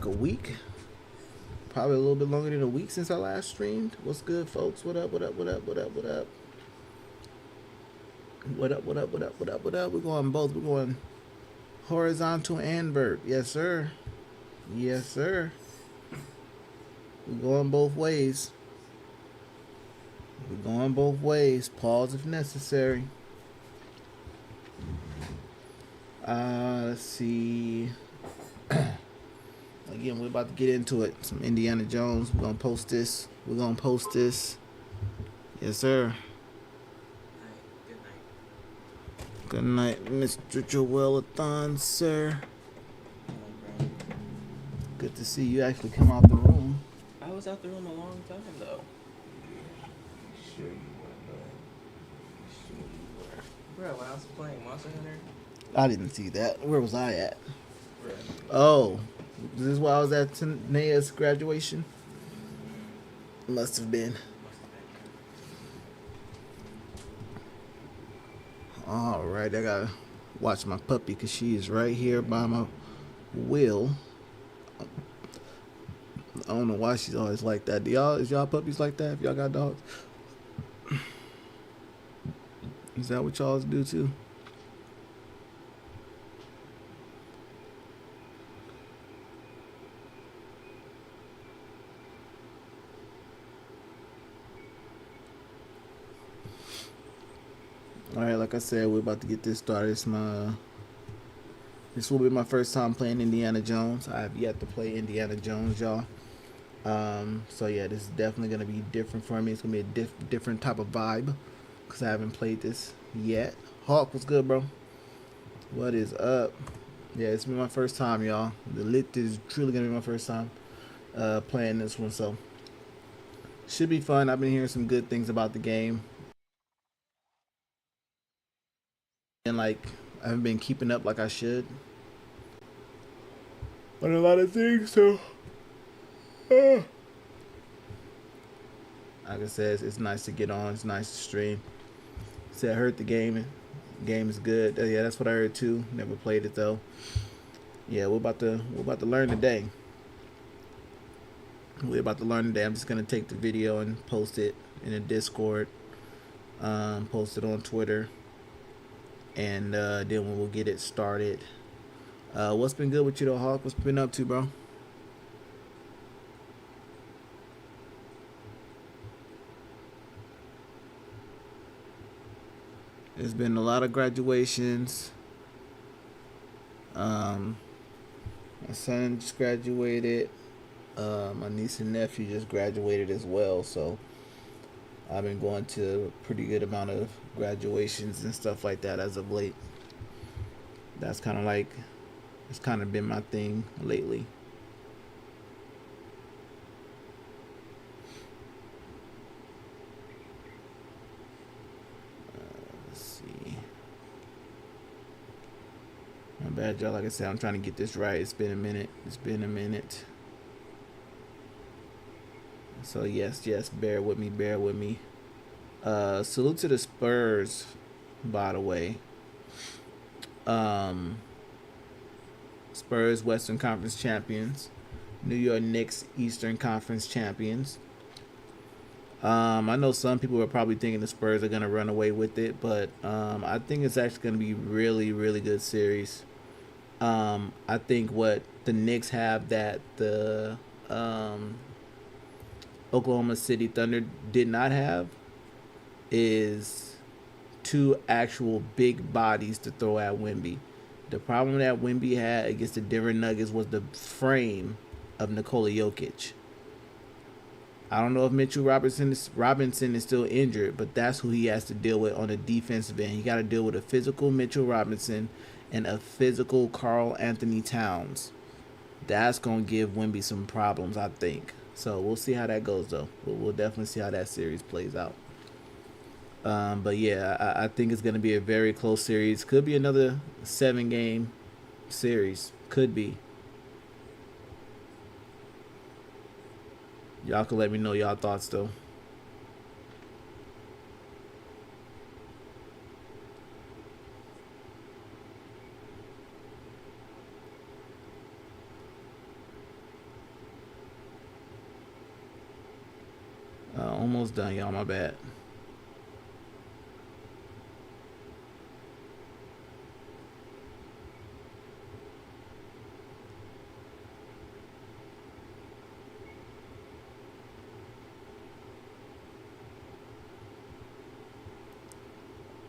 a week, probably a little bit longer than a week since I last streamed. What's good, folks? What up? What up? What up? What up? What up? What up? What up? What up? What up? What up? We're going both. We're going horizontal and vert. Yes, sir. Yes, sir. We're going both ways. We're going both ways. Pause if necessary. Let's see. Again, we're about to get into it. Some Indiana Jones. We're gonna post this. We're gonna post this. Yes, sir. Good night, Mr. Joelathon, sir. Good to see you actually come out the room. I was out the room a long time though. Sure you were, Sure you Bro, when I was playing Monster Hunter. I didn't see that. Where was I at? Bro. Oh, is this why I was at Tanea's graduation? Must have been. All right, I gotta watch my puppy because she is right here by my wheel. I don't know why she's always like that. Is y'all puppies like that? If y'all got dogs, is that what y'all do too? All right, like I said, we're about to get this started. This will be my first time playing Indiana Jones. I have yet to play Indiana Jones, y'all. So yeah, this is definitely gonna be different for me. It's gonna be a different type of vibe because I haven't played this yet. Hawk, what's good, bro? What is up? Yeah, it's been my first time, y'all. The lit is truly gonna be my first time playing this one, so should be fun. I've been hearing some good things about the game, and like I haven't been keeping up like I should on a lot of things. So, like I said, it's nice to get on. It's nice to stream. Said I heard the game. Game is good. Yeah, that's what I heard too. Never played it though. Yeah, we're about to learn today. We're about to learn today. I'm just gonna take the video and post it in a Discord. Post it on Twitter, and then we'll get it started. What's been good with you though, Hawk? What's been up to, bro? There's been a lot of graduations. My son just graduated. My niece and nephew just graduated as well. So I've been going to a pretty good amount of graduations and stuff like that as of late. That's kind of like, it's kind of been my thing lately. My bad, y'all. Like I said, I'm trying to get this right. It's been a minute. So yes, bear with me. Salute to the Spurs, by the way. Spurs Western Conference champions. New York Knicks Eastern Conference champions. I know some people are probably thinking the Spurs are going to run away with it, but I think it's actually going to be really, really good series. I think what the Knicks have that the Oklahoma City Thunder did not have is two actual big bodies to throw at Wemby. The problem that Wemby had against the Denver Nuggets was the frame of Nikola Jokic. I don't know if Mitchell Robinson is still injured, but that's who he has to deal with on the defensive end. He got to deal with a physical Mitchell Robinson and a physical Karl Anthony Towns. That's going to give Wemby some problems, I think. So we'll see how that goes, though. We'll definitely see how that series plays out. But yeah, I think it's going to be a very close series. Could be another 7-game series. Could be. Y'all can let me know y'all thoughts, though. Almost done, y'all. My bad.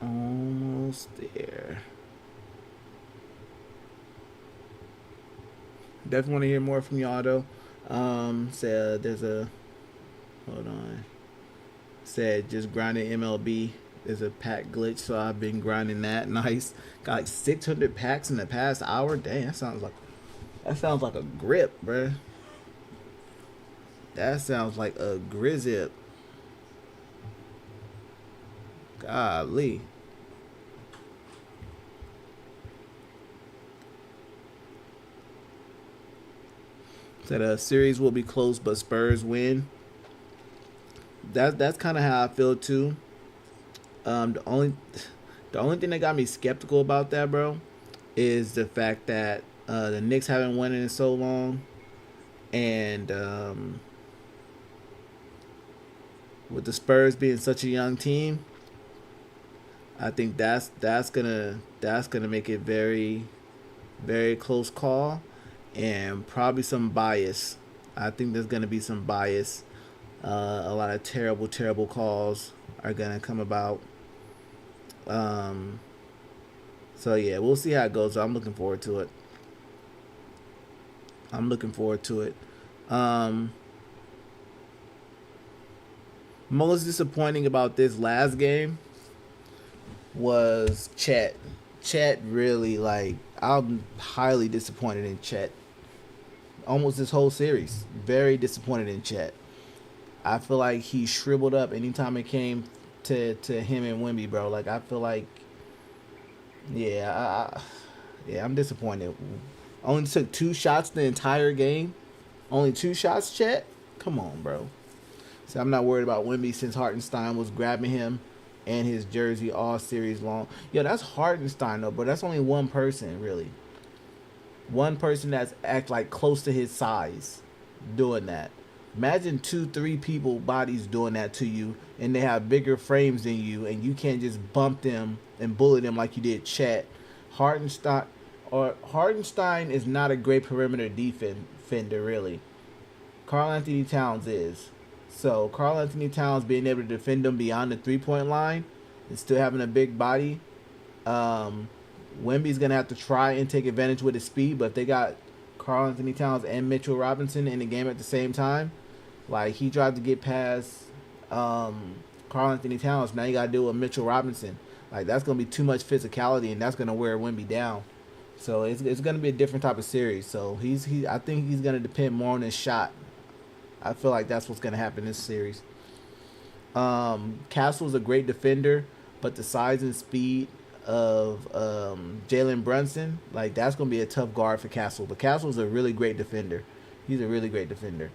Almost there. Definitely want to hear more from y'all though. Said there's a hold on. Said just grinding MLB. There's a pack glitch, so I've been grinding that. Nice. Got like 600 packs in the past hour. Dang, that sounds like a grip, bruh. That sounds like a grizzip. Golly. Said a series will be close, but Spurs win. That's kind of how I feel too. The only thing that got me skeptical about that, bro, is the fact that the Knicks haven't won in so long, and with the Spurs being such a young team, I think that's gonna make it very, very close call, and probably some bias. I think there's gonna be some bias. A lot of terrible calls are gonna come about. So yeah, we'll see how it goes. I'm looking forward to it. Most disappointing about this last game was Chet. Chet really, like, I'm highly disappointed in Chet. Almost this whole series, very disappointed in Chet. I feel like he shriveled up anytime it came to him and Wemby, bro. Like, I feel like, I'm disappointed. Only took 2 shots the entire game. Only 2 shots, Chet? Come on, bro. So I'm not worried about Wemby since Hartenstein was grabbing him and his jersey all series long. Yo, that's Hartenstein though, but that's only one person, really. One person that's act like close to his size doing that. Imagine 2-3 people bodies doing that to you, and they have bigger frames than you, and you can't just bump them and bully them like you did Chet. Hartenstein is not a great perimeter defender, really. Karl-Anthony Towns is. So Karl-Anthony Towns being able to defend them beyond the 3-point line and still having a big body. Wemby's gonna have to try and take advantage with his speed, but if they got Karl-Anthony Towns and Mitchell Robinson in the game at the same time, like, he tried to get past Karl-Anthony Towns. Now you gotta deal with Mitchell Robinson. Like, that's gonna be too much physicality, and that's gonna wear Wemby down. So it's gonna be a different type of series. So I think he's gonna depend more on his shot. I feel like that's what's gonna happen this series. Castle's a great defender, but the size and speed of Jalen Brunson, like, that's gonna be a tough guard for Castle. But Castle's a really great defender. He's a really great defender.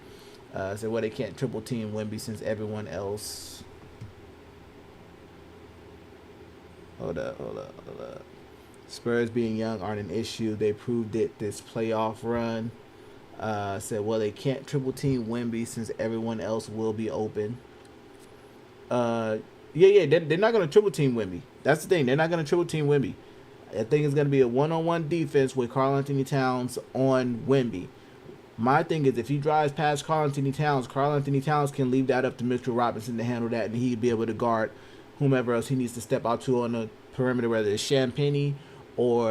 So they can't triple team Wemby since everyone else. Hold up. Spurs being young aren't an issue. They proved it this playoff run. Said, well, they can't triple team Wemby since everyone else will be open. They're not going to triple team Wemby. That's the thing. They're not going to triple team Wemby. I think it's going to be a one-on-one defense with Karl-Anthony Towns on Wemby. My thing is, if he drives past Karl-Anthony Towns can leave that up to Mitchell Robinson to handle that, and he'd be able to guard whomever else he needs to step out to on the perimeter, whether it's Champagnie or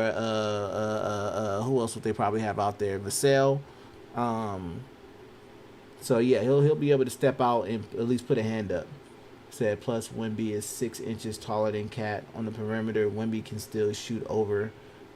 who else would they probably have out there? Vassell. So yeah, he'll be able to step out and at least put a hand up. Said plus Wemby is 6 inches taller than Cat on the perimeter. Wemby can still shoot over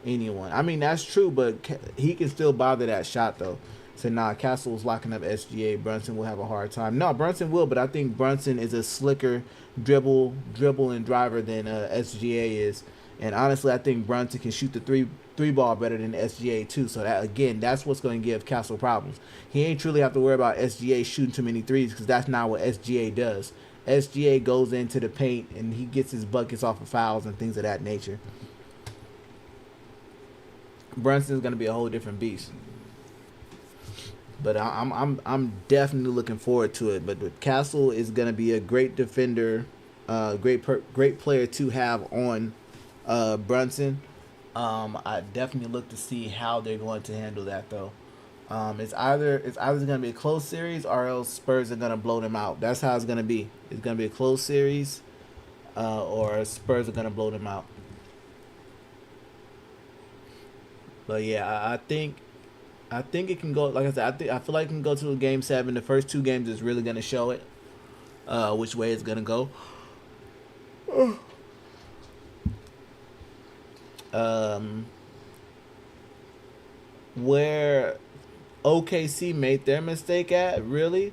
anyone. I mean, that's true, but he can still bother that shot though. So Castle's locking up SGA. Brunson will have a hard time. No, Brunson will, but I think Brunson is a slicker dribble and driver than SGA is. And honestly, I think Brunson can shoot the three ball better than SGA too. So that, again, that's what's going to give Castle problems. He ain't truly have to worry about SGA shooting too many threes because that's not what SGA does. SGA goes into the paint and he gets his buckets off of fouls and things of that nature. Brunson's going to be a whole different beast. But I'm definitely looking forward to it. But Castle is gonna be a great defender, great player to have on Brunson. I definitely look to see how they're going to handle that though. It's either gonna be a close series or else Spurs are gonna blow them out. That's how it's gonna be. It's gonna be a close series, or Spurs are gonna blow them out. But yeah, I think it can go. Like I said, I feel like it can go to a game seven. The first two games is really gonna show it, which way it's gonna go. Um, where OKC made their mistake at really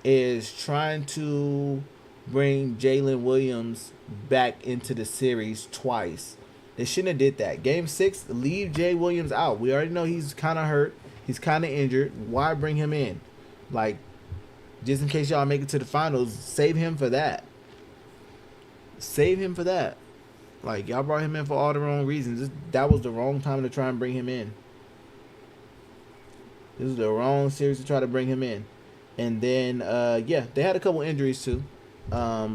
is trying to bring Jalen Williams back into the series twice. They shouldn't have did that. Game 6, leave Jay Williams out. We already know he's kind of hurt. He's kind of injured. Why bring him in? Like, just in case y'all make it to the finals, save him for that. Save him for that. Like, y'all brought him in for all the wrong reasons. That was the wrong time to try and bring him in. This is the wrong series to try to bring him in. And then, yeah, they had a couple injuries too. What's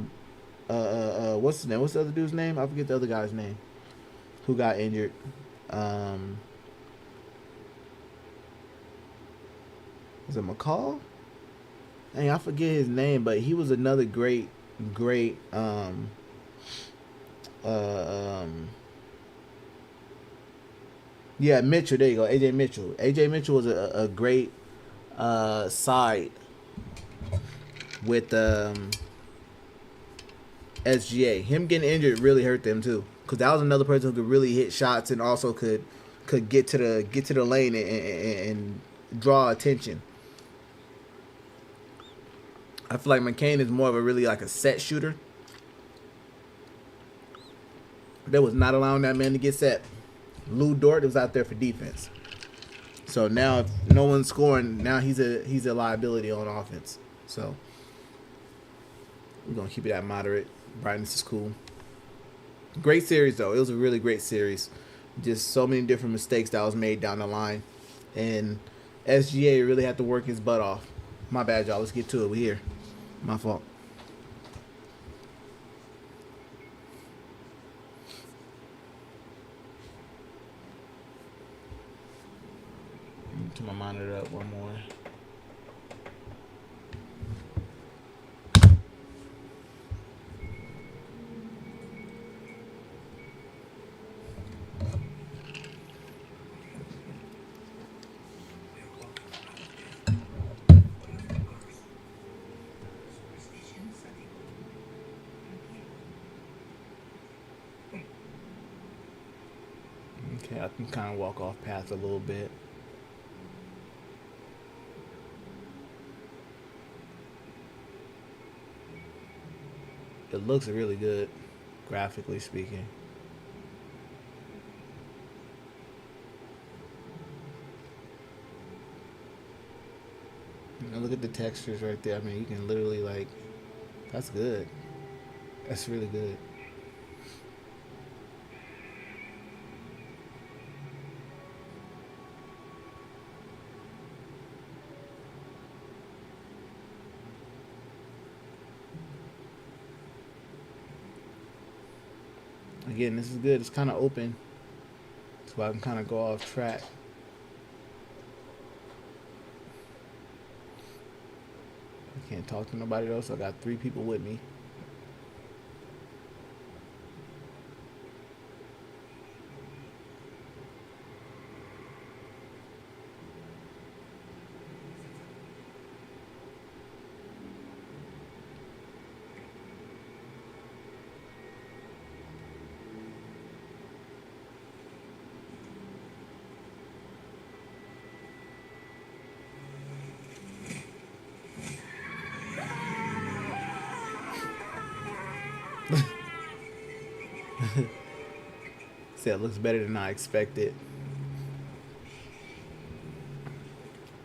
his name? What's the other dude's name? I forget the other guy's name. Who got injured? Was it McCall? Dang, I forget his name, but he was another great. Yeah, Mitchell. There you go, AJ Mitchell. AJ Mitchell was a great side with SGA. Him getting injured really hurt them too, because that was another person who could really hit shots and also could get to the lane and draw attention. I feel like McCain is more of a really like a set shooter. They was not allowing that man to get set. Lou Dort was out there for defense. So now if no one's scoring, now he's a liability on offense. So we're gonna keep it at moderate. Brightness is cool. Great series though. It was a really great series. Just so many different mistakes that was made down the line. And SGA really had to work his butt off. My bad, y'all. Let's get to it. We here. My fault. Turn my monitor up one more. Okay, I can kind of walk off path a little bit. It looks really good, graphically speaking. You know, look at the textures right there. I mean, you can literally like, that's good. That's really good. Again, this is good. It's kind of open, so I can kind of go off track. I can't talk to nobody else. So I got 3 people with me. See, it looks better than I expected.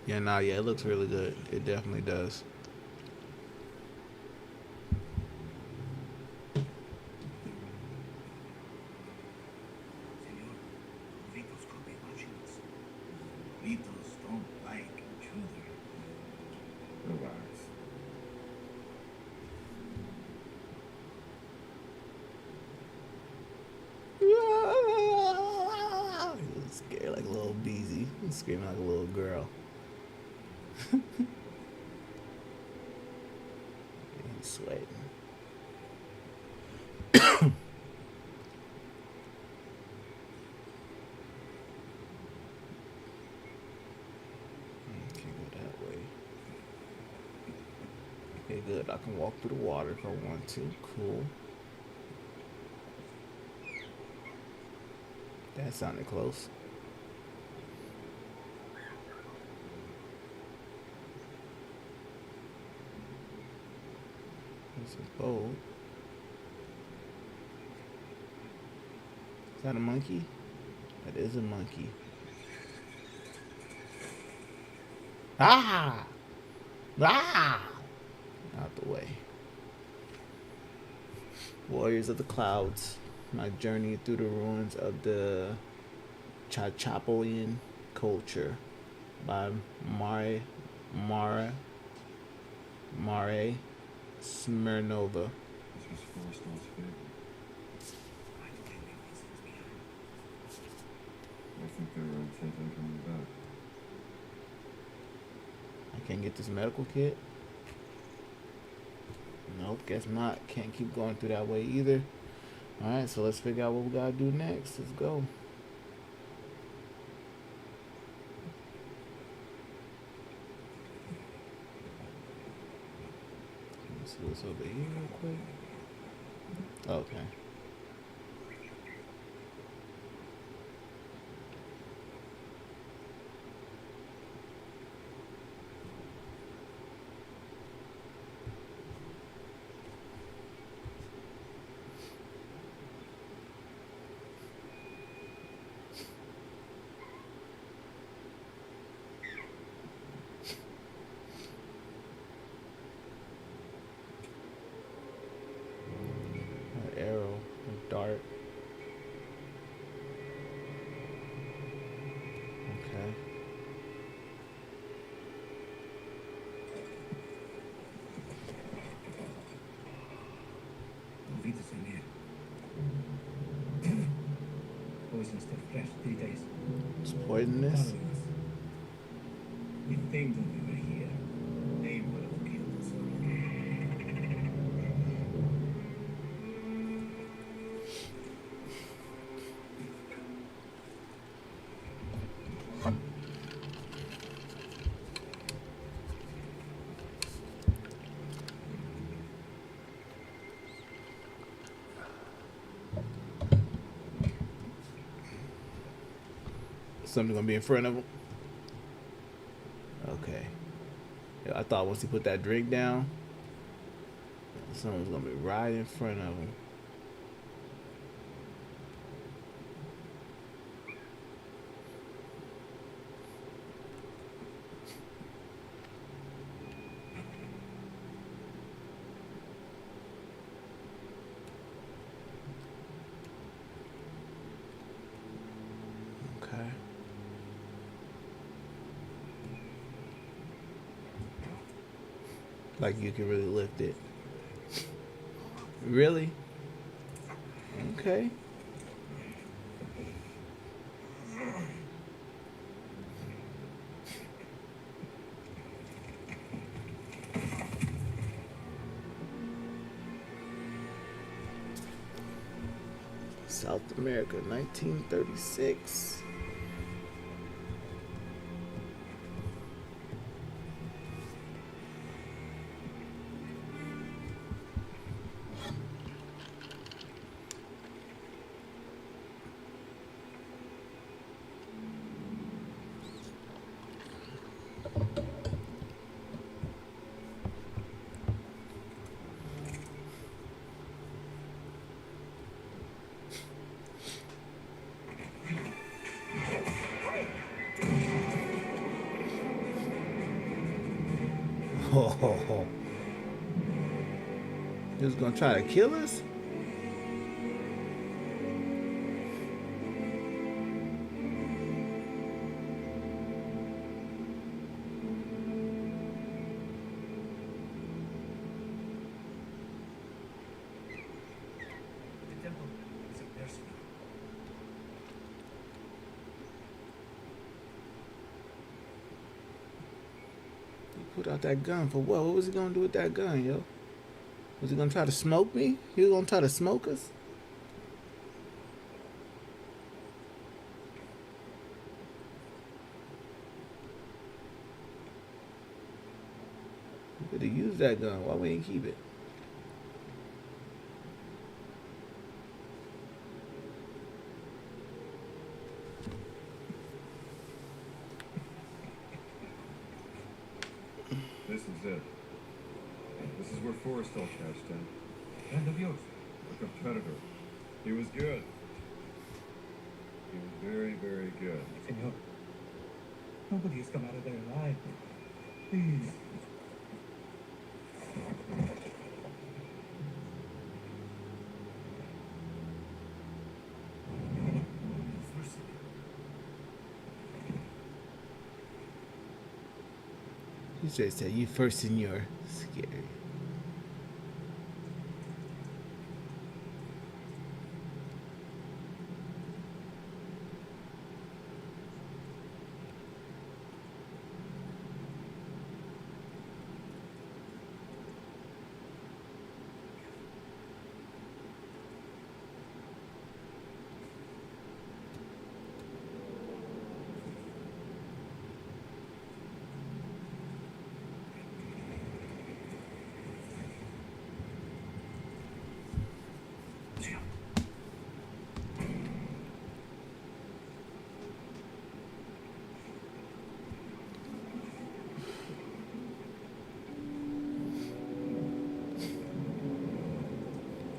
Yeah, yeah, it looks really good. It definitely does. Beatles don't like intrusion. Screaming like a little girl. He's sweating. Can't go that way. Okay, good. I can walk through the water if I want to. Cool. That sounded close. There's a boat. Is that a monkey? That is a monkey. Ah! Ah! Out the way. Warriors of the Clouds. My journey through the ruins of the Chachapoyan culture by Mare Smirnova. I can't get this medical kit. Nope, guess not. Can't keep going through that way either. Alright, so let's figure out what we gotta do next. Let's go. Let's see what's over here real quick. Okay. Arrow, dart. Okay. Poison still fresh, 3 days. It's poisonous. Following us. We think that we were here. They would have killed us. Something gonna be in front of him. Okay. Yeah, I thought once he put that drink down, someone's gonna be right in front of him. Okay. Like you can really lift it. Really? Okay. South America, 1936. Oh, he was gonna try to kill us? The temple is a person. Put out that gun for what? What was he gonna do with that gun, yo? Was he gonna try to smoke me? He was gonna try to smoke us? We could have used that gun. Why we ain't keep it? This is it. This is where Forrestal cashed in. Friend of yours. A competitor. He was good. He was very, very good. Senor, nobody has come out of there alive. Please. He just said, you first in your scary.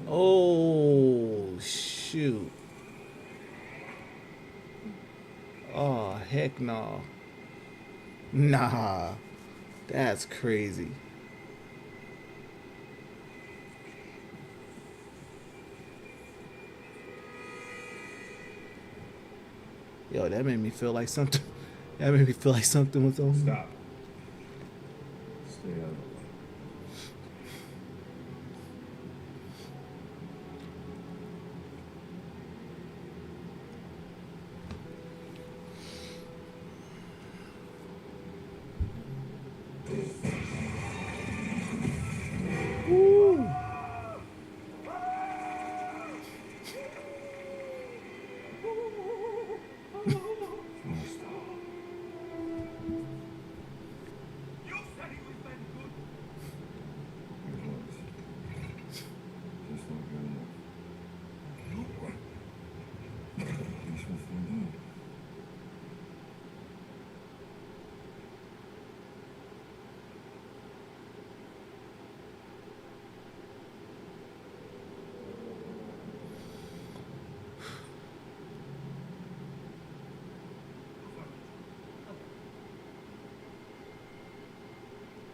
Oh, shoot. Oh, heck no. Nah. That's crazy. Yo, that made me feel like something. That made me feel like something was on me. Stop. Stay out of the way. Woo.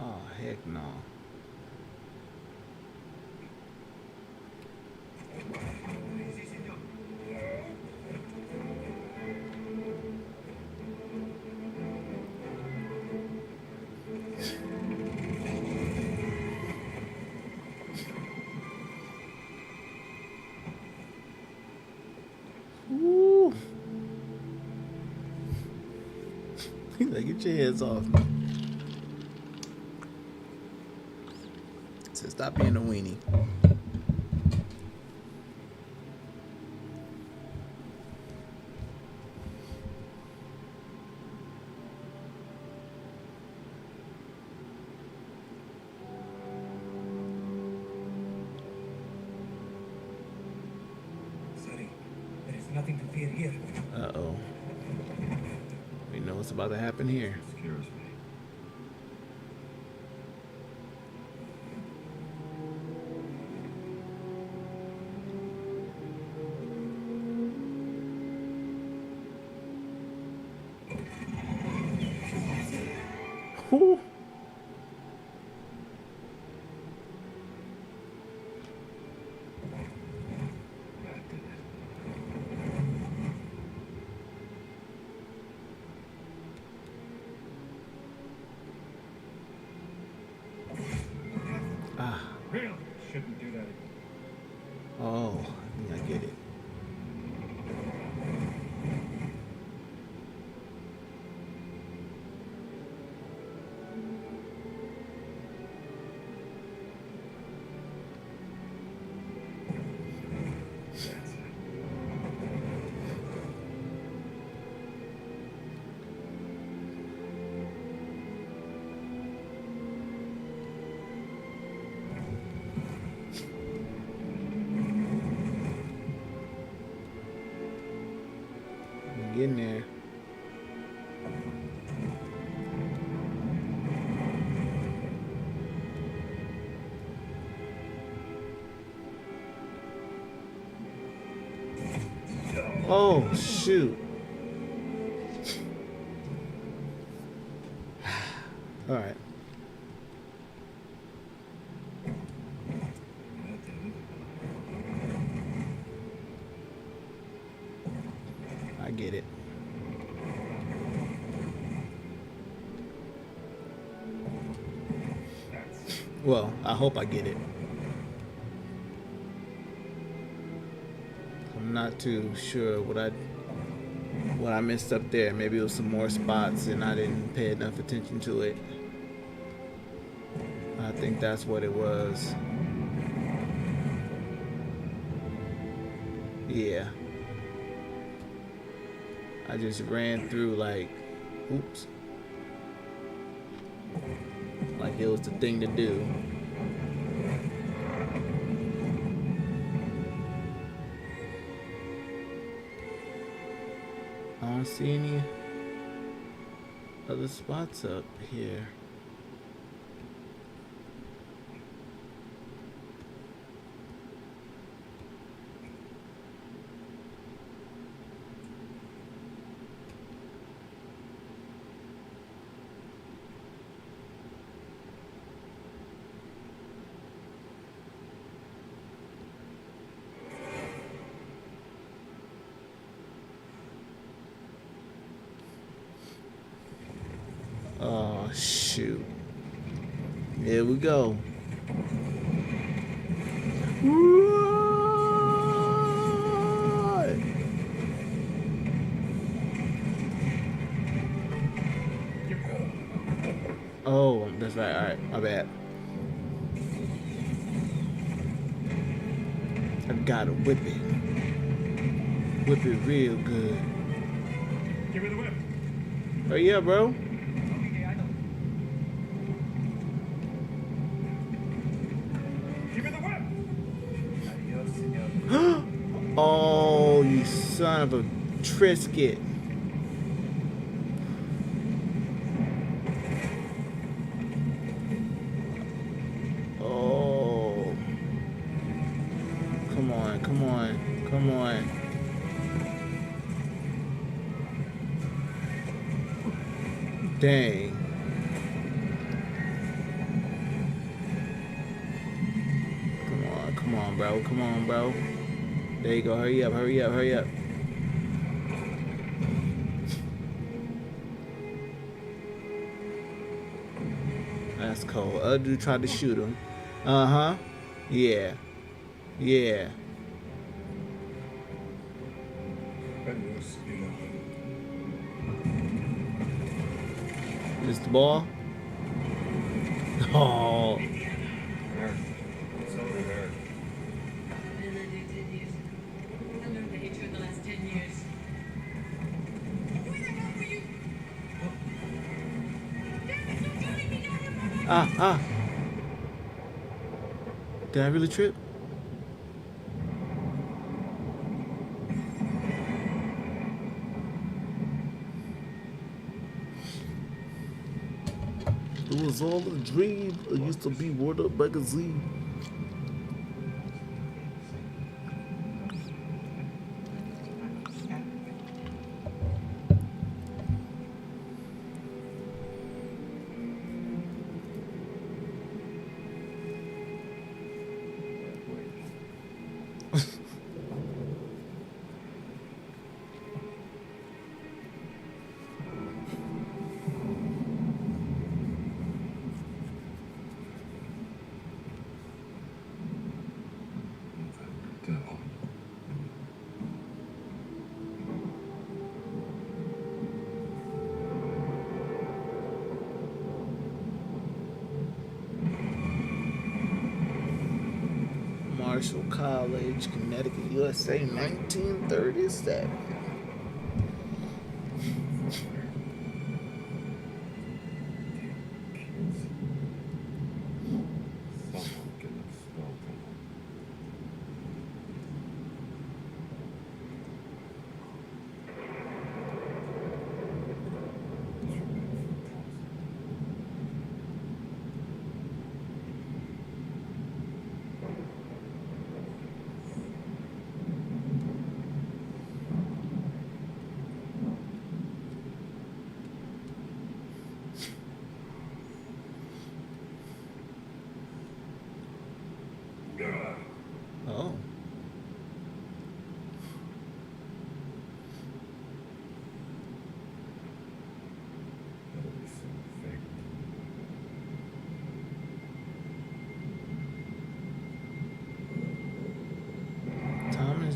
Oh, heck no. Woo. He's like, get your hands off me. Said, stop being a weenie. Sorry, there is nothing to fear here. Uh-oh. We know what's about to happen here. Scares me. Whew. That did it. Ah. Really? Shouldn't do that again. Oh, I think I get it. Oh, shoot. All right. I get it. Well, I hope I get it. I'm not too sure what I missed up there. Maybe it was some more spots and I didn't pay enough attention to it. I think that's what it was. Yeah. I just ran through like, oops. Like it was the thing to do. I don't see any other spots up here. Oh, shoot. Here we go. Oh, that's right. All right, my bad. I gotta whip it. Whip it real good. Give me the whip. Hurry up, bro. Give me the whip. Adios, senor. Oh, you son of a Trisket. Oh. Come on, come on, come on. Dang. Come on, bro. Come on, bro. There you go. Hurry up, hurry up, hurry up. That's cold. Other dude tried to shoot him. Uh-huh. Yeah. Yeah. Adios, Ina. Missed the ball. Oh. There. It's over there. Been addicted years ago. I learned to hate you in the last 10 years. Where the hell were you? Damn it, don't tell me now. Did I really trip? It was all a dream. I used to be Word Up Magazine. Devil. Marshall College, Connecticut, USA, 1937. Someone get a spell to him.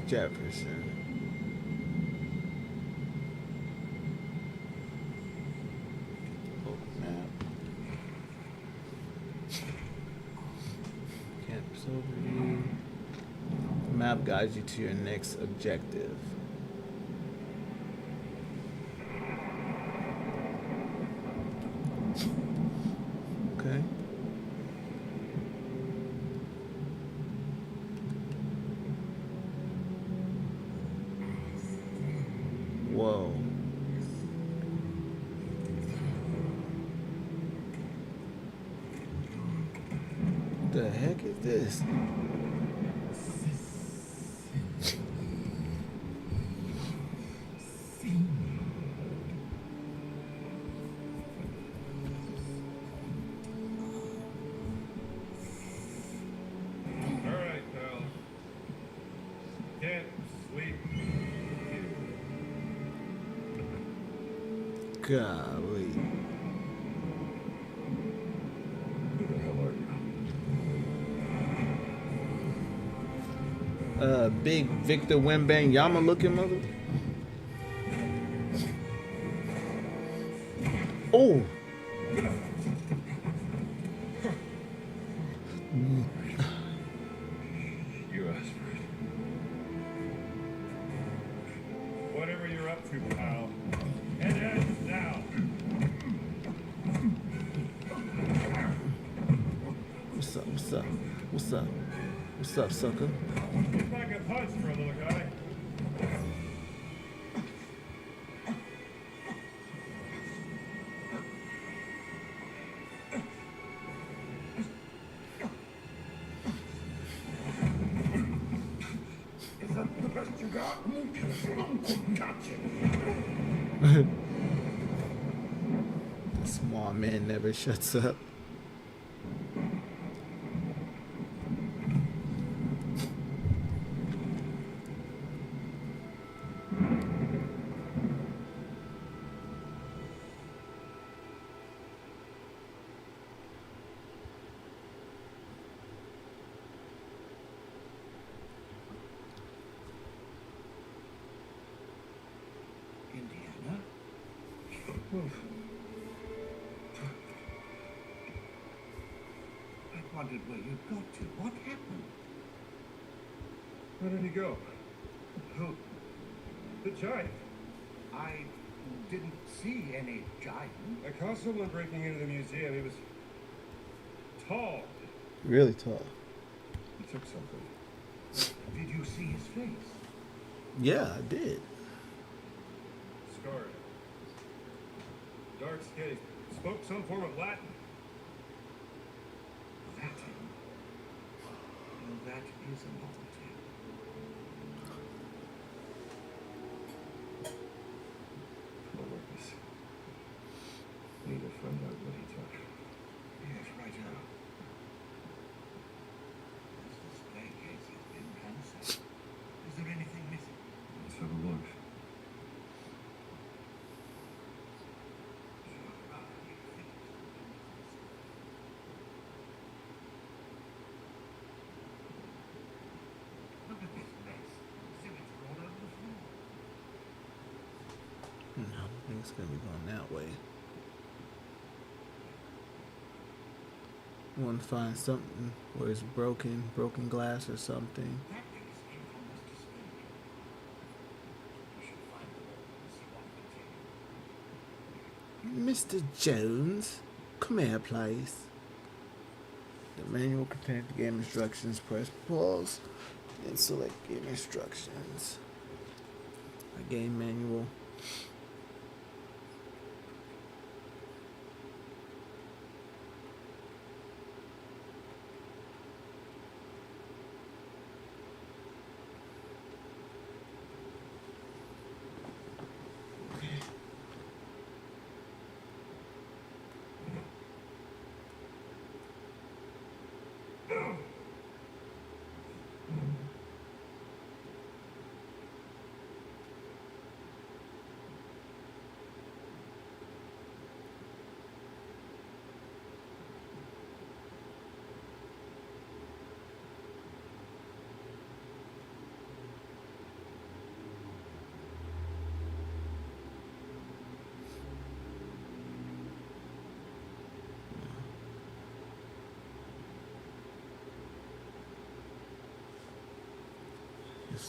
Jefferson. Open map. Campus overview. Map guides you to your next objective. Okay. Whoa. The heck is this? All right, pal. Can't sleep. Golly. Who the hell are you? Big Victor Wembanyama looking mother. Oh. You asked for it. Whatever you're up to, pal. It ends now. What's up? What's up? What's up? What's up, sucker? Looks like a punch for a little guy. Is that the best you got? Gotcha. Small man never shuts up. Indiana? I wondered where you got to. What happened? Where did he go? Who? The giant. I didn't see any giant. I caught someone breaking into the museum. He was tall. Really tall. He took something. Did you see his face? Yeah, I did. Scarred. Dark skin. He spoke some form of Latin. Latin? Well, that is a novelty. No witness. Need to find out what he took. Yes, right now. This display case has been ransacked. Is there anything missing? Let's have a look. Look at this mess. Sewage all over the floor. No, I think it's gonna be going that way. Want to find something where it's broken glass or something. That case came from this display case. We should find the wall and see what contains it. Mr. Jones, come here, please. The manual contains the game instructions. Press pause and select game instructions. A game manual.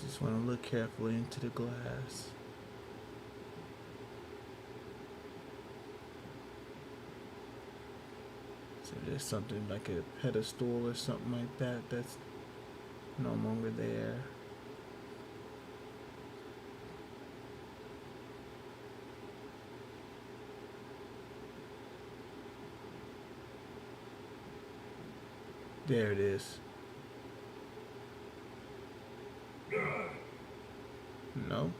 Just want to look carefully into the glass. So there's something like a pedestal or something like that that's no longer there. There it is. No.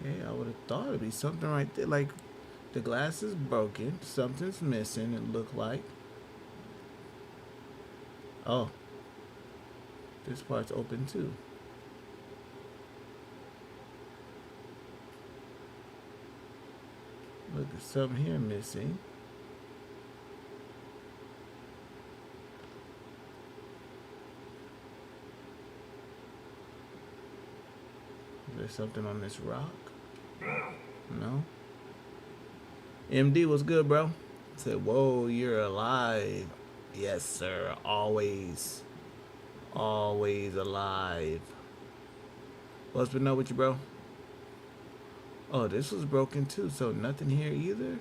Okay, I would have thought it'd be something right there. Like the glass is broken, something's missing, it looked like. Oh. This part's open too. Look, there's something here missing. Is there something on this rock? No. MD, what's good, bro? Said, whoa, you're alive. Yes, sir. Always. Always alive. What's been up with you, bro? Oh, this was broken too, so nothing here either?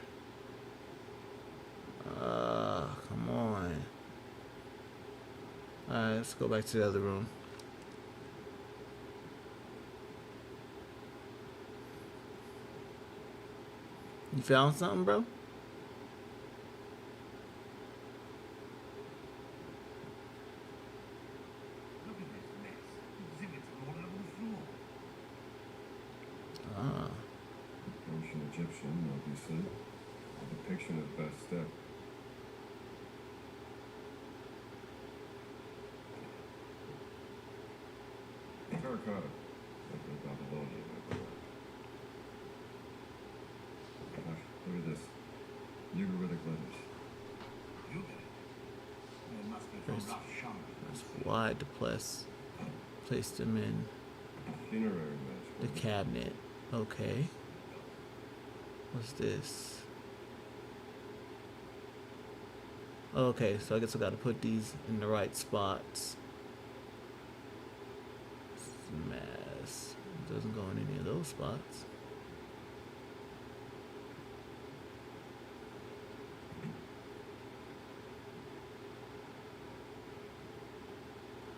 Come on. Alright, let's go back to the other room. You found something, bro? Look at this mess. Exhibits all over the floor. Ah. Ancient Egyptian, obviously. A depiction of best step. Terracotta. Like the Babylonian, I believe. Look at this. Ugaritic letters. You get it. It must be from There's- Rosh Hashanah. That's why the placed them in Funerary the match. cabinet. Okay. What's this? Okay, so I guess I gotta put these in the right spots. Mass. It doesn't go in any of those spots.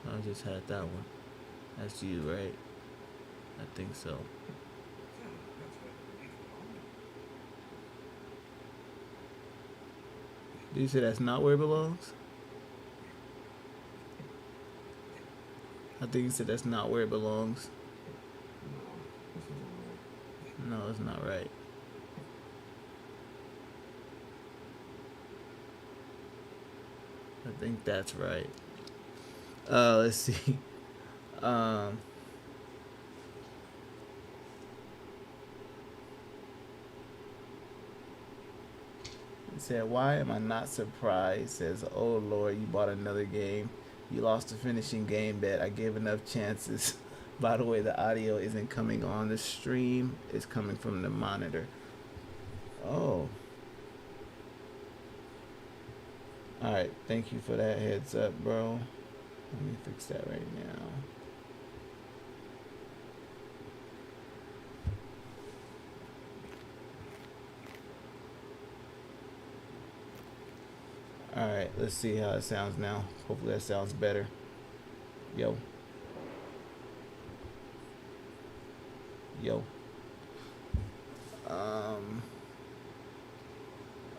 I just had that one. That's you, right? I think so. So, that's where the belief belongs. Did you say that's not where it belongs? I think you said that's not where it belongs. This isn't right. No, it's not right. I think that's right. Let's see. It said, why am I not surprised? It says, oh Lord, you bought another game. You lost a finishing game bet. I gave enough chances. By the way, the audio isn't coming on the stream. It's coming from the monitor. Oh. Alright, thank you for that heads up, bro. Let me fix that right now. Alright, let's see how it sounds now. Hopefully that sounds better. Yo. Yo.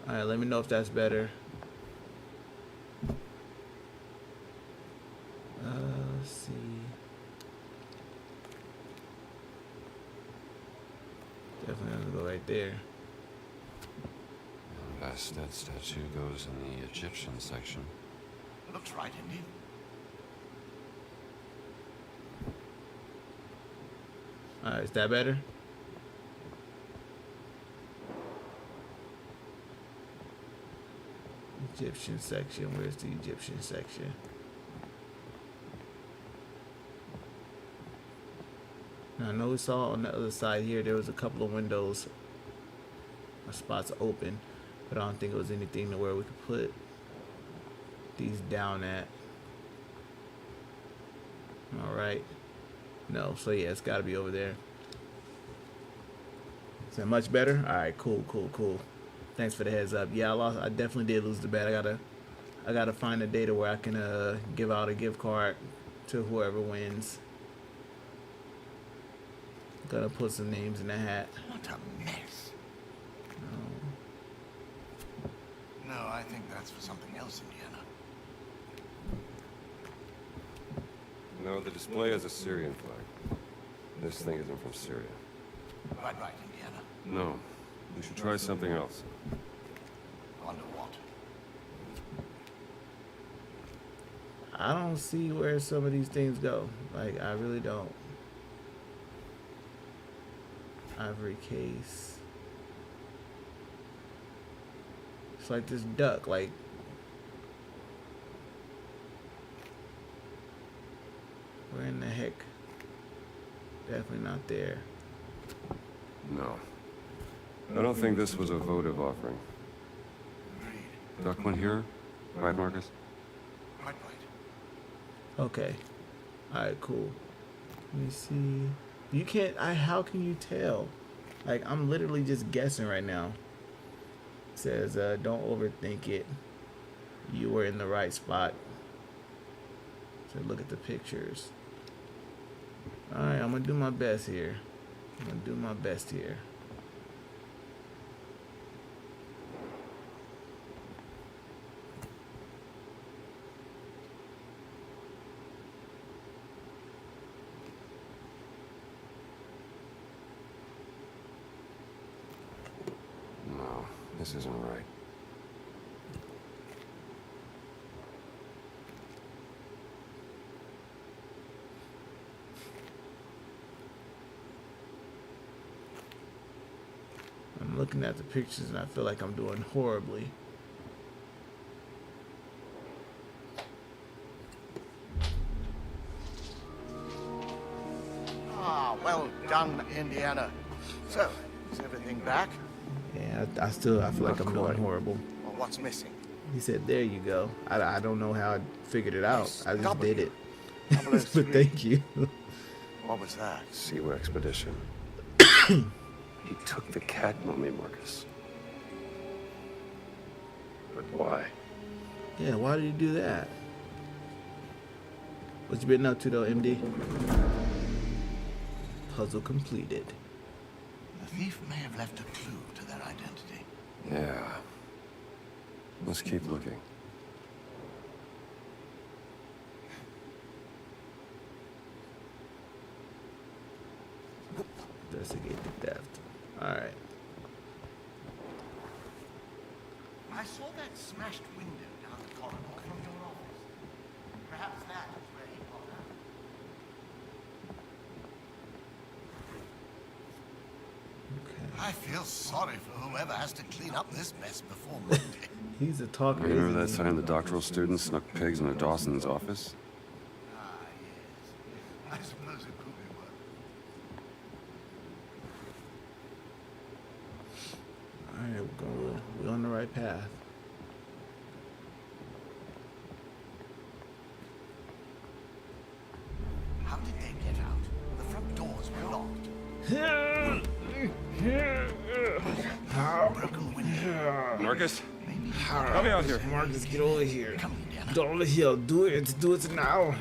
Alright, let me know if that's better. Let's see. Definitely gonna go right there. Bastet statue goes in the Egyptian section. Looks right, indeed. Alright, is that better? Egyptian section. Where's the Egyptian section? Now I know we saw on the other side here there was a couple of windows or spots open. But I don't think it was anything to where we could put these down at. All right. No, so yeah, it's got to be over there. Is that much better? All right, cool. Thanks for the heads up. Yeah, I definitely did lose the bet. I gotta find a data where I can give out a gift card to whoever wins. Gotta put some names in the hat. What a mess. No, I think that's for something else, Indiana. No, the display has a Syrian flag. This thing isn't from Syria. Right, Indiana. No, we should try something else. Wonder what? I don't see where some of these things go. Like, I really don't. Ivory case. It's like this duck, like. Where in the heck? Definitely not there. No. I don't think this was a votive offering. Agreed. Duck went here? Right, Marcus? Right. Okay. Alright, cool. Let me see. You can't, how can you tell? Like, I'm literally just guessing right now. It says, don't overthink it. You were in the right spot. So look at the pictures. Alright, I'm gonna do my best here. No, this isn't right. I'm looking at the pictures and I feel like I'm doing horribly. Ah, well done, Indiana. So, is everything back? Yeah, I feel like I'm doing horrible. Or what's missing? He said, there you go. I don't know how I figured it out. Yes, I just W. did it. 003. But thank you. What was that? Siwa expedition. He took the cat mummy, Marcus. But why? Yeah, why did you do that? What you been up to though, MD? Puzzle completed. The thief may have left a clue to their identity. Yeah. Let's keep looking. Investigate the theft. Alright. I saw that smashed window down the corridor from your office. Perhaps that is where he got out. Okay. I feel sorry for whoever has to clean up this mess before Monday. He's a talker. Remember isn't that he? time the doctoral students snuck pigs into Dawson's office? Ah, yes. I suppose it could be worse. Alright, we're on the right path. How did they get out? The front doors were locked. Broken window. Marcus? Maybe. Help me out here. Marcus, get over here. Come, Indiana. Get over here. Do it now.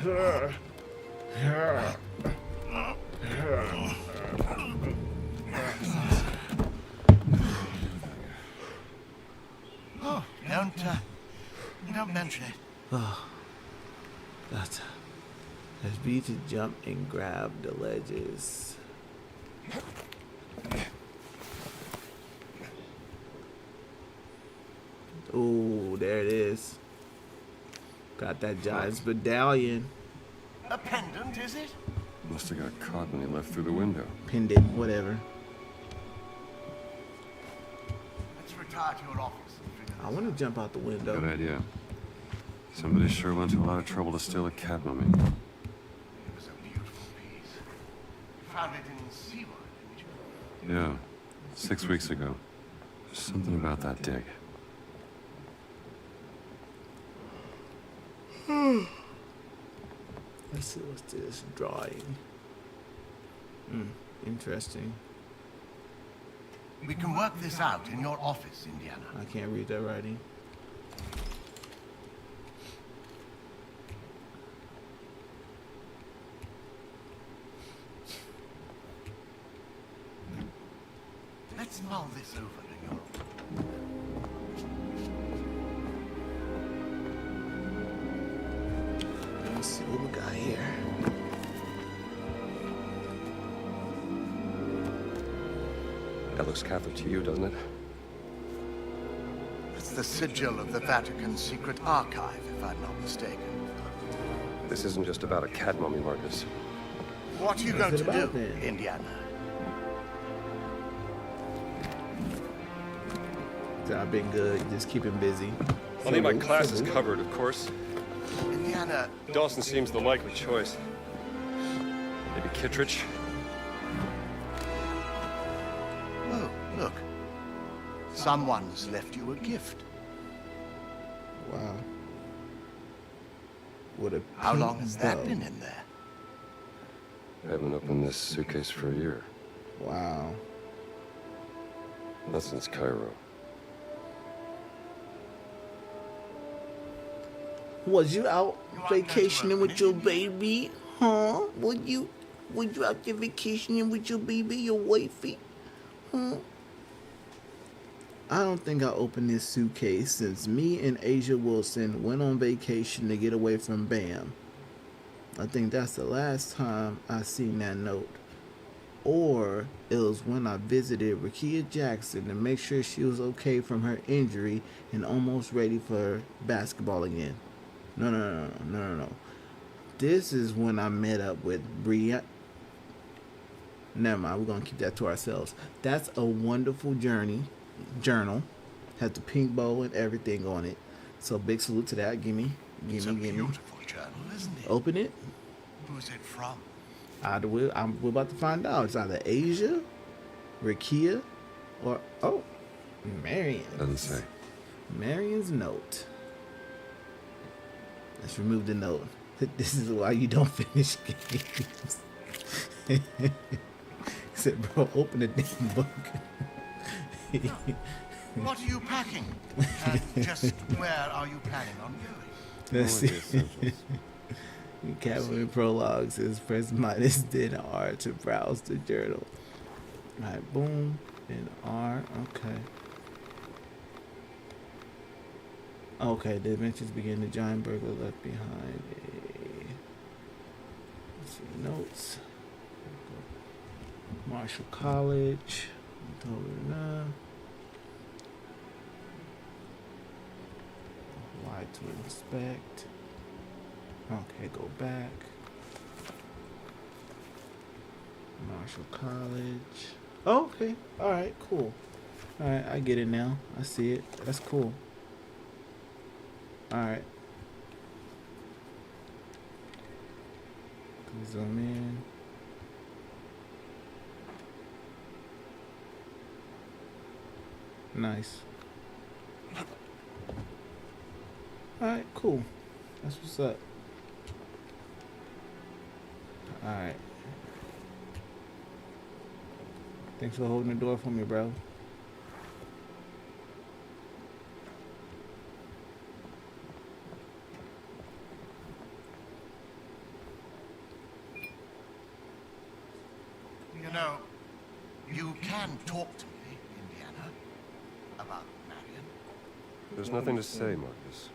Oh, don't mention it. That's B to jump and grab the ledges. Ooh, there it is. Got that giant's medallion. A pendant, is it? Must have got caught when he left through the window. Pinned it, whatever. Let's retire to your office and figure I this want to jump out the window. Good idea. Somebody sure went to a lot of trouble to steal a cat mummy. It was a beautiful piece. You found it in Seaward, didn't you? Yeah, 6 weeks ago. There's something about that dig. Let's see, what's this? Drawing. Interesting. We can work this out in your office, Indiana. I can't read that writing. Let's mull this over in your Let's see what we got here. That looks Catholic to you, doesn't it? It's the sigil of the Vatican secret archive, if I'm not mistaken. This isn't just about a cat mummy, Marcus. What are you What's going it to about, do, then? Indiana? I've been good, just keeping busy. I'll need my classes covered, of course. Indiana, Dawson seems the likely choice. Maybe Kittredge? oh, look. Someone's left you a gift. Wow. What a How long pink has that bow. been in there? I haven't opened this suitcase for a year. Wow. Not since Cairo. Was you out You aren't going to vacationing open with it, your Indiana? baby? Huh? Would you out there vacationing with your baby, your wifey? Huh? I don't think I opened this suitcase since me and Asia Wilson went on vacation to get away from Bam. I think that's the last time I seen that note. Or it was when I visited Rakia Jackson to make sure she was okay from her injury and almost ready for basketball again. No. This is when I met up with Bria. Never mind, we're gonna keep that to ourselves. That's a wonderful journal. Has the pink bow and everything on it. So big salute to that. Gimme. It's a beautiful journal, isn't it? Open it. Who's it from? We're about to find out. It's either Asia, Rakia, or Marion. Doesn't say. Marion's note. Let's remove the note. This is why you don't finish games. He said, bro, open the damn book. What are you packing? And just where are you planning on going? Let's Only see. the essentials. Catwoman Prologue says press minus then R to browse the journal. Alright, boom. Then R. Okay. Okay, the adventures begin. The giant burglar left behind let's see, notes. Marshall College. Why to inspect. Okay, go back. Marshall College. Oh, okay. Alright, cool. Alright, I get it now. I see it. That's cool. Alright. Zoom in. Nice. Alright, cool. That's what's up. Alright. Thanks for holding the door for me, bro. You know, you can talk to me, Indiana, about Marion. There's nothing to say, Marcus.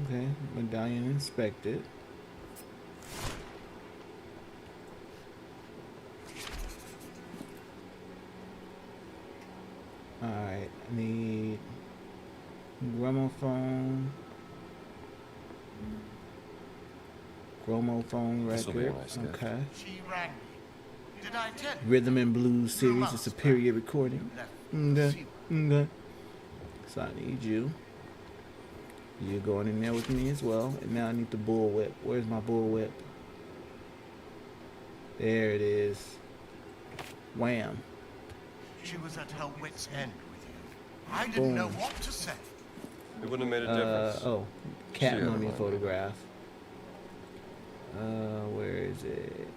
Okay, medallion inspected. Alright, I need gramophone This'll be a record. nice gift. Okay. She rang me. Did I tell you? Rhythm and Blues series, a superior recording. Okay. Okay. So I need you. You're going in there with me as well. And now I need the bullwhip. Where's my bullwhip? There it is. Wham. She was at her wit's end with you. I Boom. didn't know what to say. It wouldn't have made a difference. Oh, She cat had a mummy line. photograph. Where is it?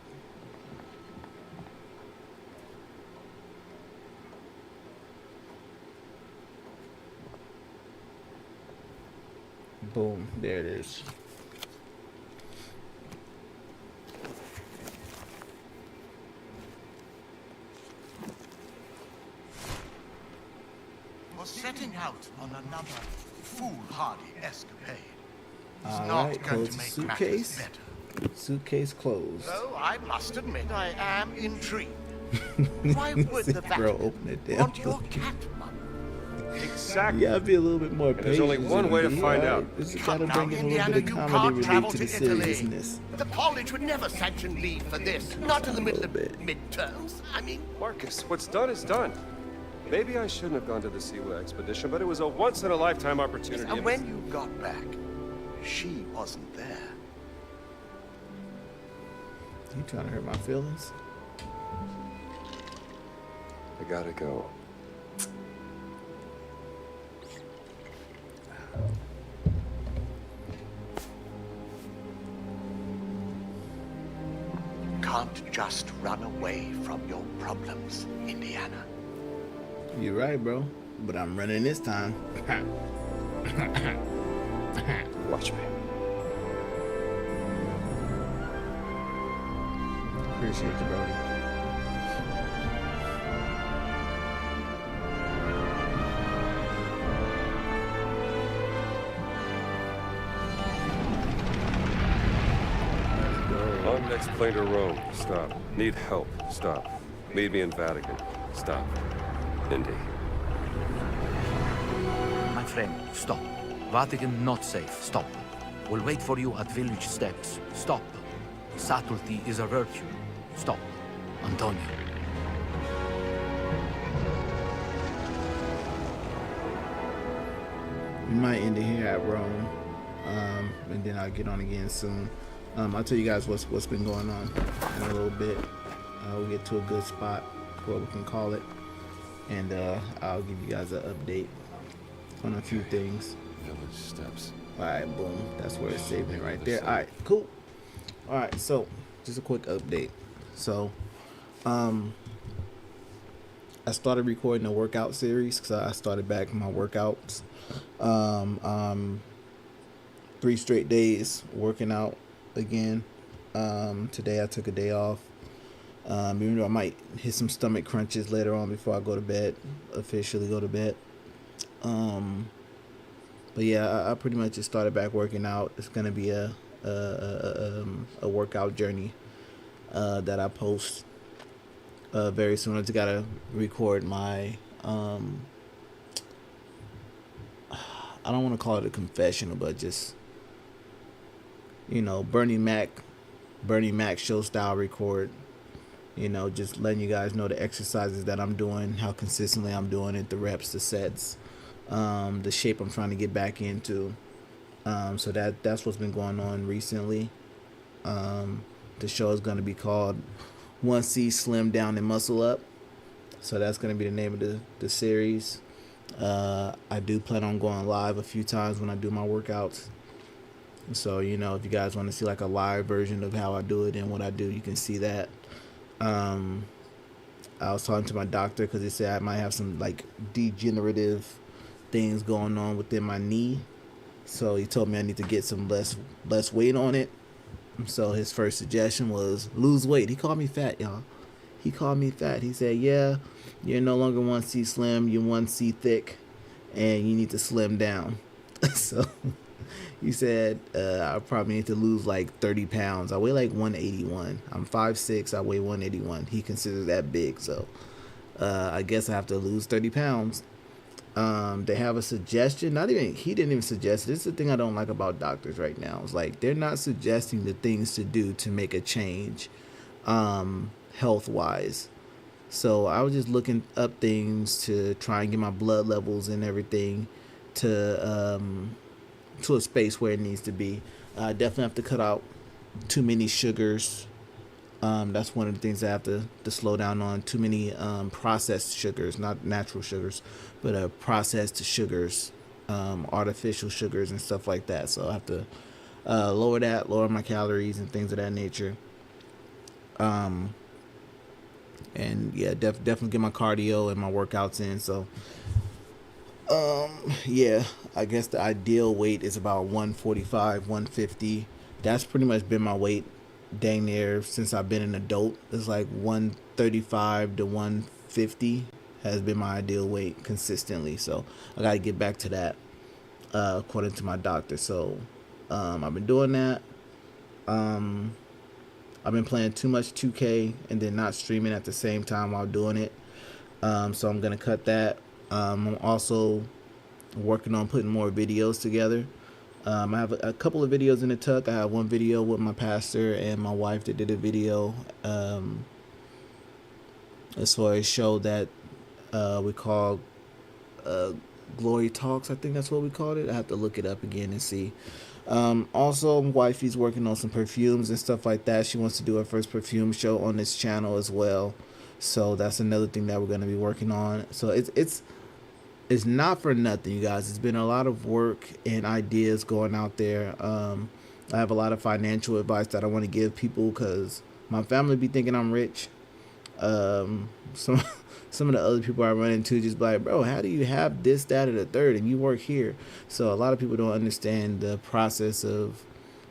Boom, there it is. Was setting out on another foolhardy escapade. It's All not right, going close to the make matters suitcase. better. Suitcase closed. Though I must admit I am intrigued. Why would the Bro, Vatican open it down. want your cat mummy? Exactly. You gotta be a little bit more patient. there's only one way to find out. This has Come gotta now, bring in a little Indiana, bit of you comedy can't relief travel to to the Italy. seriousness. The college would never sanction leave for this. Not in the middle of bit. midterms. I mean, Marcus, what's done is done. Maybe I shouldn't have gone to the Siwa expedition, but it was a once-in-a-lifetime opportunity. and when you got back, she wasn't there. You trying to hurt my feelings? I gotta go. Can't just run away from your problems, Indiana. You're right, bro. But I'm running this time. Watch me. Appreciate you, bro. On next plane to Rome. Stop. Need help. Stop. Meet me in Vatican. Stop. Indy. My friend, stop. Vatican not safe. Stop. We'll wait for you at village steps. Stop. Subtlety is a virtue. Stop. Antonio. We might end it here at Rome, and then I'll get on again soon. I'll tell you guys what's been going on in a little bit. We'll get to a good spot, what we can call it, and I'll give you guys an update on a few things. Village steps. All right, boom. That's where it's saving right there. All right, cool. All right, so just a quick update. So, I started recording a workout series because I started back my workouts. 3 straight days working out again. Today I took a day off. Even though I might hit some stomach crunches later on before I go to bed, officially go to bed. But yeah, I pretty much just started back working out. It's gonna be a workout journey that I post very soon. I just gotta record my I don't want to call it a confessional, but just, you know, Bernie Mac show style record. You know, just letting you guys know the exercises that I'm doing, how consistently I'm doing it, the reps, the sets, the shape I'm trying to get back into. So that's what's been going on recently. The show is going to be called 1C Slim Down and Muscle Up. So that's going to be the name of the series. I do plan on going live a few times when I do my workouts. So, you know, if you guys want to see like a live version of how I do it and what I do, you can see that. I was talking to my doctor because he said I might have some like degenerative things going on within my knee. So he told me I need to get some less weight on it. So his first suggestion was lose weight. He called me fat, y'all. He called me fat. He said, yeah, you're no longer 1C slim, you're 1C thick, and you need to slim down. So he said I probably need to lose like 30 pounds. I weigh like 181. I'm 5'6", I weigh 181. He considers that big, so I guess I have to lose 30 pounds. They have a suggestion. He didn't even suggest it. This is the thing I don't like about doctors right now. It's like they're not suggesting the things to do to make a change, health wise. So I was just looking up things to try and get my blood levels and everything to a space where it needs to be. I definitely have to cut out too many sugars. That's one of the things I have to slow down on. Too many processed sugars, not natural sugars, but processed sugars. artificial sugars and stuff like that. So I have to lower my calories and things of that nature. And yeah, definitely get my cardio and my workouts in. So yeah, I guess the ideal weight is about 145, 150. That's pretty much been my weight dang near since I've been an adult. It's like 135 to 150 has been my ideal weight consistently. So I got to get back to that, according to my doctor. So I've been doing that. I've been playing too much 2K and then not streaming at the same time while doing it. So I'm going to cut that. I'm also working on putting more videos together. I have a couple of videos in the tuck. I have one video with my pastor and my wife that did a video as far as show that we call Glory Talks. I think that's what we called it. I have to look it up again and see. Also, wifey's working on some perfumes and stuff like that. She wants to do her first perfume show on this channel as well. So that's another thing that we're going to be working on. So it's not for nothing, you guys. It's been a lot of work and ideas going out there. I have a lot of financial advice that I want to give people because my family be thinking I'm rich. Some of the other people I run into just be like, bro, how do you have this, that, or the third, and you work here? So a lot of people don't understand the process of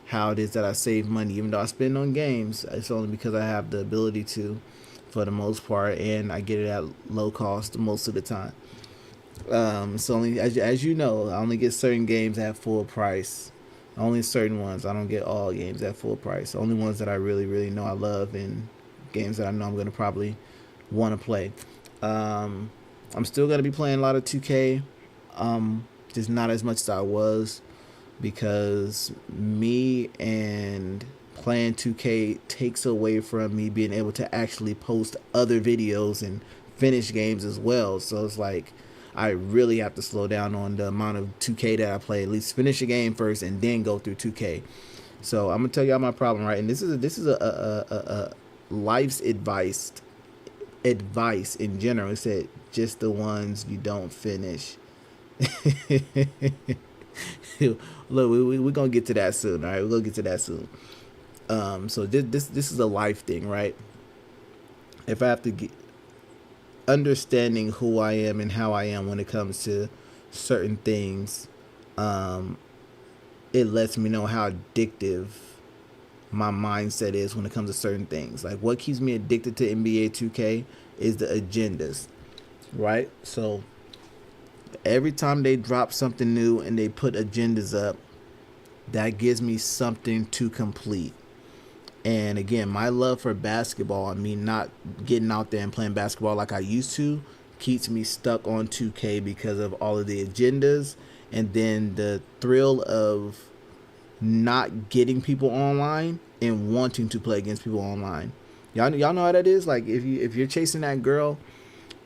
how it is that I save money. Even though I spend on games, it's only because I have the ability to, for the most part, and I get it at low cost most of the time. It's only, as you know, I only get certain games at full price. Only certain ones. I don't get all games at full price. Only ones that I really, really know I love and games that I know I'm going to probably want to play. I'm still going to be playing a lot of 2K. Just not as much as I was, because me and playing 2K takes away from me being able to actually post other videos and finish games as well. So it's like I really have to slow down on the amount of 2K that I play. At least finish a game first and then go through 2K. So I'm gonna tell y'all my problem, right? And this is a life's advice in general. It said just the ones you don't finish. Look, we're gonna get to that soon. All right, we're gonna get to that soon. So this is a life thing, right? If I have to get understanding who I am and how I am when it comes to certain things, it lets me know how addictive my mindset is when it comes to certain things. Like what keeps me addicted to NBA 2K is the agendas, right? So every time they drop something new and they put agendas up, that gives me something to complete. And again, my love for basketball and me not getting out there and playing basketball like I used to keeps me stuck on 2K because of all of the agendas, and then the thrill of not getting people online and wanting to play against people online. Y'all know how that is. Like if you're chasing that girl,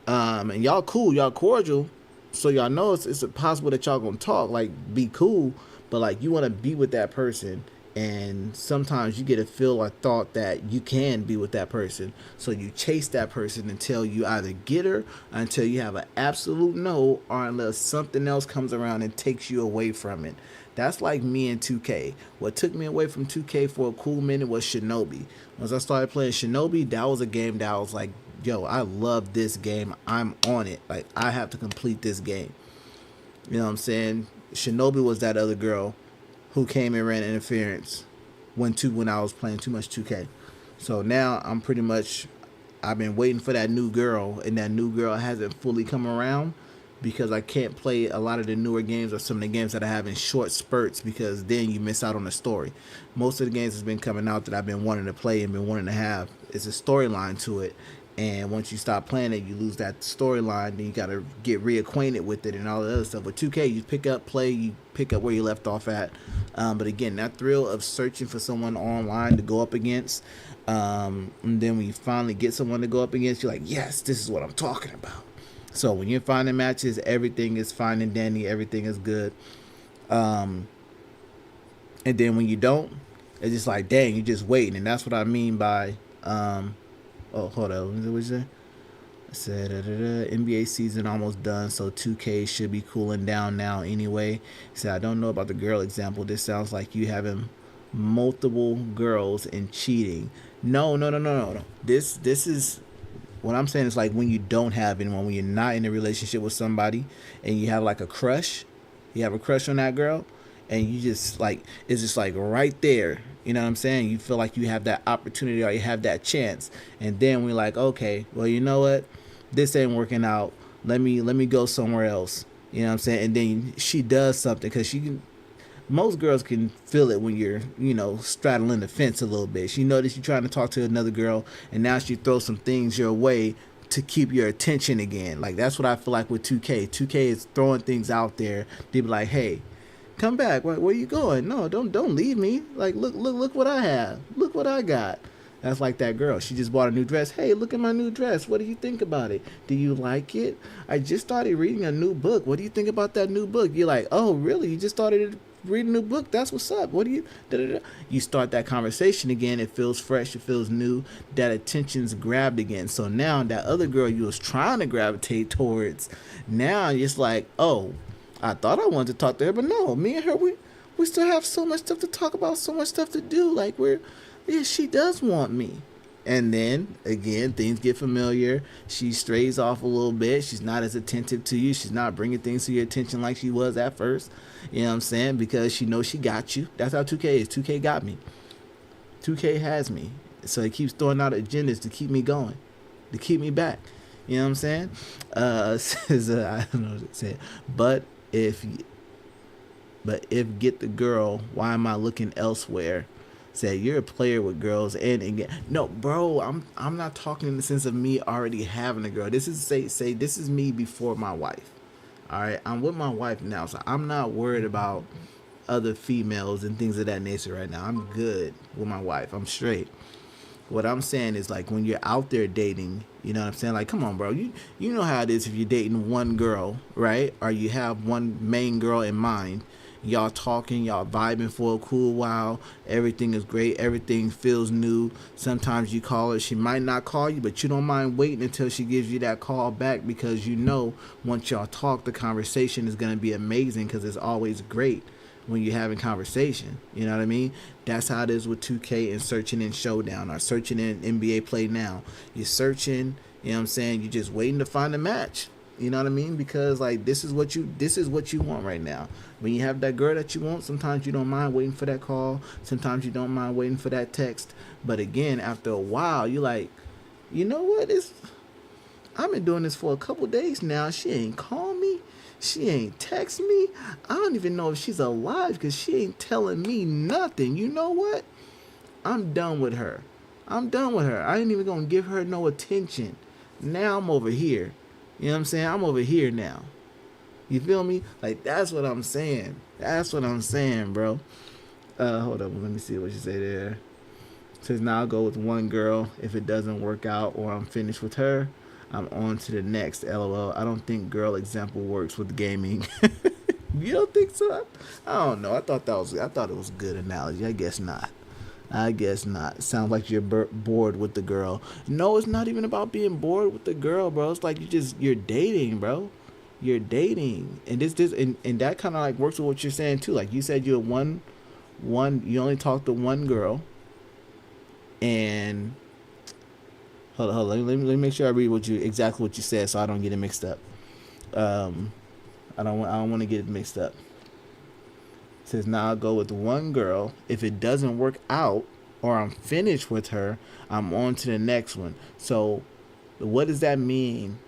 and y'all cool, y'all cordial, so y'all know it's possible that y'all gonna talk, like be cool, but like you want to be with that person, and sometimes you get a feel or thought that you can be with that person, so you chase that person until you either get her, until you have an absolute no, or unless something else comes around and takes you away from it. That's like me and 2K. What took me away from 2K for a cool minute was Shinobi. Once I started playing Shinobi, that was a game that I was like, yo, I love this game. I'm on it. Like, I have to complete this game. You know what I'm saying? Shinobi was that other girl who came and ran interference when I was playing too much 2K. So now I'm pretty much, I've been waiting for that new girl, and that new girl hasn't fully come around because I can't play a lot of the newer games or some of the games that I have in short spurts, because then you miss out on the story. Most of the games that's been coming out that I've been wanting to play and been wanting to have is a storyline to it. And once you stop playing it, you lose that storyline. Then you got to get reacquainted with it and all the other stuff. With 2K, you pick up where you left off at. But again, that thrill of searching for someone online to go up against, and then when you finally get someone to go up against, you're like, yes, this is what I'm talking about. So when you're finding matches, everything is fine and dandy. Everything is good. And then when you don't, it's just like, dang, you're just waiting. And that's what I mean by... oh, hold on. What you say? Said NBA season almost done, so 2K should be cooling down now anyway. Said I don't know about the girl example. This sounds like you having multiple girls and cheating. No. This is what I'm saying is like when you don't have anyone, when you're not in a relationship with somebody and you have like a crush, you have a crush on that girl, and you just like it's just like right there. You know what I'm saying? You feel like you have that opportunity or you have that chance, and then we're like, okay, well, you know what? This ain't working out. Let me go somewhere else. You know what I'm saying? And then she does something because she can. Most girls can feel it when you're, straddling the fence a little bit. She noticed you trying to talk to another girl, and now she throws some things your way to keep your attention again. Like that's what I feel like with 2K. 2K is throwing things out there. They be like, hey, come back. Where you going? No, don't leave me. Like look what I have. Look what I got. That's like that girl. She just bought a new dress. Hey, look at my new dress. What do you think about it? Do you like it? I just started reading a new book. What do you think about that new book? You're like, oh, really? You just started reading a new book? That's what's up. What do you... Da-da-da. You start that conversation again. It feels fresh. It feels new. That attention's grabbed again. So now that other girl you was trying to gravitate towards, now it's like, oh, I thought I wanted to talk to her, but no, me and her, we still have so much stuff to talk about, so much stuff to do. Like yeah, she does want me. And then, again, things get familiar. She strays off a little bit. She's not as attentive to you. She's not bringing things to your attention like she was at first. You know what I'm saying? Because she knows she got you. That's how 2K is. 2K got me. 2K has me. So it keeps throwing out agendas to keep me going, to keep me back. You know what I'm saying? Says, I don't know what it said. But if get the girl, why am I looking elsewhere? Said you're a player with girls and no, bro, I'm not talking in the sense of me already having a girl. This is say this is me before my wife. All right, I'm with my wife now, so I'm not worried about other females and things of that nature right now. I'm good with my wife. I'm straight. What I'm saying is like when you're out there dating, you know what I'm saying? Like, come on, bro. You know how it is if you're dating one girl, right? Or you have one main girl in mind. Y'all talking, y'all vibing for a cool while. Everything is great. Everything feels new. Sometimes you call her. She might not call you, but you don't mind waiting until she gives you that call back because you know once y'all talk, the conversation is going to be amazing because it's always great when you're having conversation. You know what I mean? That's how it is with 2K and searching in Showdown or searching in NBA Play Now. You're searching, you know what I'm saying? You're just waiting to find a match. You know what I mean? Because like this is what you want right now. When you have that girl that you want, sometimes you don't mind waiting for that call. Sometimes you don't mind waiting for that text. But again, after a while, you're like, you know what? I've been doing this for a couple days now. She ain't call me. She ain't text me. I don't even know if she's alive because she ain't telling me nothing. You know what? I'm done with her. I ain't even gonna give her no attention. Now I'm over here. You know what I'm saying? I'm over here now. You feel me? Like, that's what I'm saying. That's what I'm saying, bro. Hold up. Let me see what you say there. It says, now I'll go with one girl. If it doesn't work out or I'm finished with her, I'm on to the next. LOL. I don't think girl example works with gaming. You don't think so? I don't know. I thought it was a good analogy. I guess not. Sounds like you're bored with the girl. No, it's not even about being bored with the girl, bro. It's like you're dating, bro. You're dating, and and that kind of like works with what you're saying too. Like you said, you're one. You only talk to one girl, and hold on. Let me make sure I read exactly what you said, so I don't get it mixed up. I don't want to get it mixed up. It says now I'll go with one girl. If it doesn't work out or I'm finished with her, I'm on to the next one. So what does that mean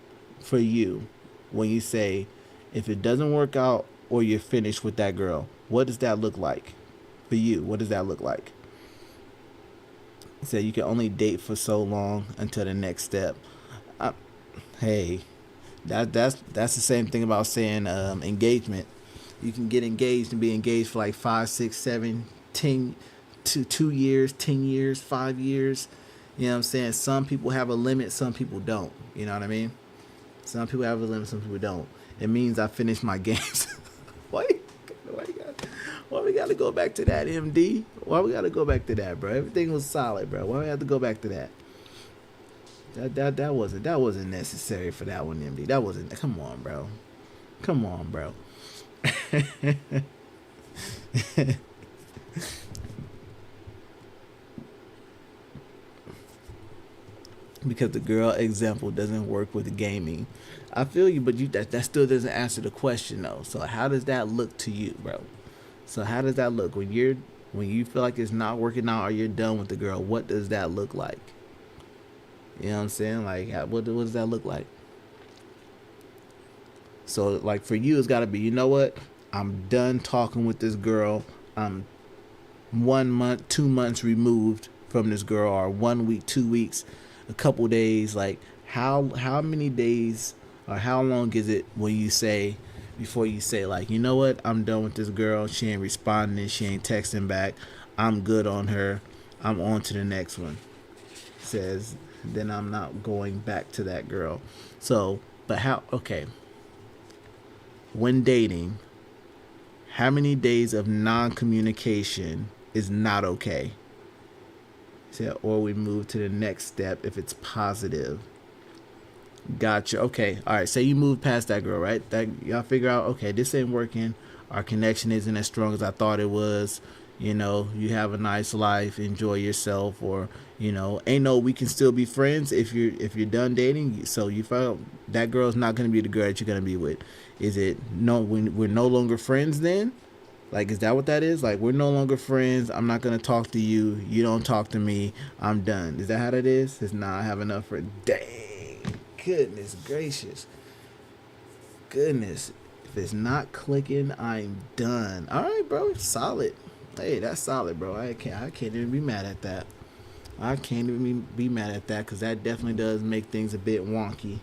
for you when you say if it doesn't work out or you're finished with that girl? What does that look like for you? What does that look like? It said you can only date for so long until the next step. Hey, that's the same thing about saying engagement. You can get engaged and be engaged for like 5, 6, 7, 10, 2 years, 10 years, 5 years. You know what I'm saying? Some people have a limit, some people don't. You know what I mean? Some people have a limit, some people don't. It means I finished my games. Why we gotta go back to that, MD? Why we gotta go back to that, bro? Everything was solid, bro. Why we have to go back to that? That wasn't necessary for that one, MD. That wasn't. Come on, bro. Come on, bro. Because the girl example doesn't work with gaming. I feel you, but that still doesn't answer the question though. So how does that look to you, bro? So how does that look when you feel like it's not working out or you're done with the girl? What does that look like? You know what I'm saying? Like, what does that look like? So, like, for you, it's got to be, you know what? I'm done talking with this girl. I'm 1 month, 2 months removed from this girl, or 1 week, 2 weeks, a couple days. Like, how many days or how long is it when you say, before you say, like, you know what? I'm done with this girl. She ain't responding. She ain't texting back. I'm good on her. I'm on to the next one. Says, then I'm not going back to that girl. So, but how, okay. When dating, how many days of non-communication is not okay? Said, or we move to the next step if it's positive. Gotcha. Okay. All right. Say you move past that girl, right? That y'all figure out, okay, this ain't working. Our connection isn't as strong as I thought it was. You know, you have a nice life, enjoy yourself, or, you know, ain't no, we can still be friends if you're done dating. So you found that girl's not going to be the girl that you're going to be with. Is it no, we're no longer friends then? Like, is that what that is? Like, we're no longer friends. I'm not going to talk to you. You don't talk to me. I'm done. Is that how that is? It's not, I have enough for, dang, goodness gracious. Goodness. If it's not clicking, I'm done. All right, bro. Solid. Hey, that's solid, bro. I can't even be mad at that. I can't even be mad at that, because that definitely does make things a bit wonky.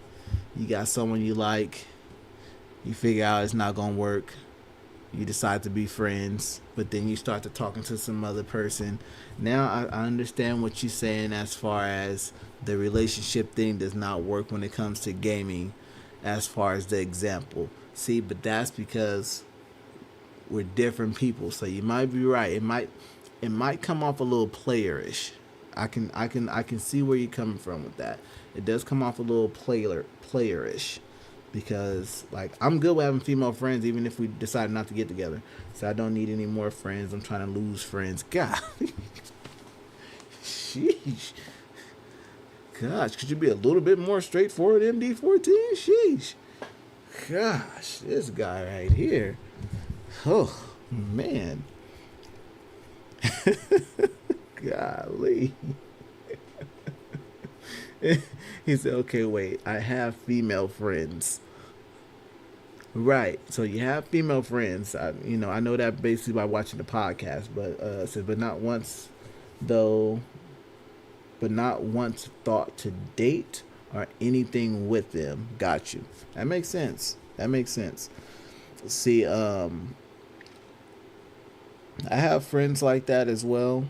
You got someone you like, you figure out it's not gonna work, you decide to be friends, but then you start to talking to some other person. Now I understand what you're saying as far as the relationship thing does not work when it comes to gaming, as far as the example. See, but that's because we're different people. So you might be right. It might come off a little playerish. I can see where you're coming from with that. It does come off a little playerish, because, like, I'm good with having female friends even if we decide not to get together. So I don't need any more friends. I'm trying to lose friends. God. Sheesh. Gosh, could you be a little bit more straightforward, MD14? Sheesh. Gosh, this guy right here. Oh, man. Golly. He said, okay, wait, I have female friends. Right. So you have female friends. I know that basically by watching the podcast, but said, but not once thought to date or anything with them. Got you. That makes sense. See, I have friends like that as well.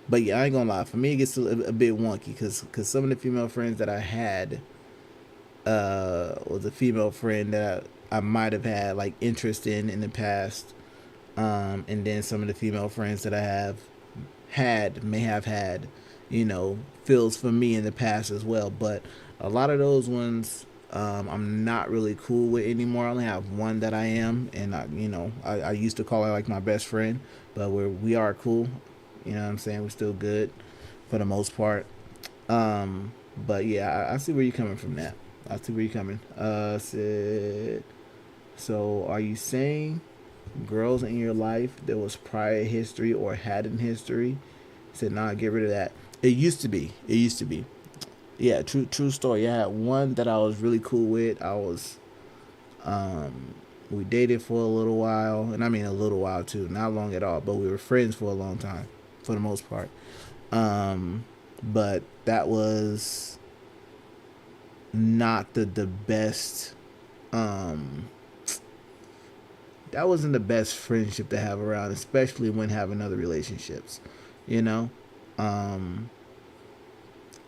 But yeah, I ain't gonna lie. For me, it gets a bit wonky because some of the female friends that I had was a female friend that I might have had like interest in the past, and then some of the female friends that I may have had, feels for me in the past as well. But a lot of those ones, I'm not really cool with anymore. I only have one that I am, and I used to call her like my best friend, but we are cool. You know what I'm saying? We're still good for the most part. But yeah, I see where you're coming from that. I see where you're coming. So are you saying girls in your life there was prior history or had in history? Said, nah, get rid of that. It used to be. Yeah, true story. I had one that I was really cool with. We dated for a little while, and I mean a little while too, not long at all, but we were friends for a long time, for the most part. But that was not the best. That wasn't the best friendship to have around, especially when having other relationships.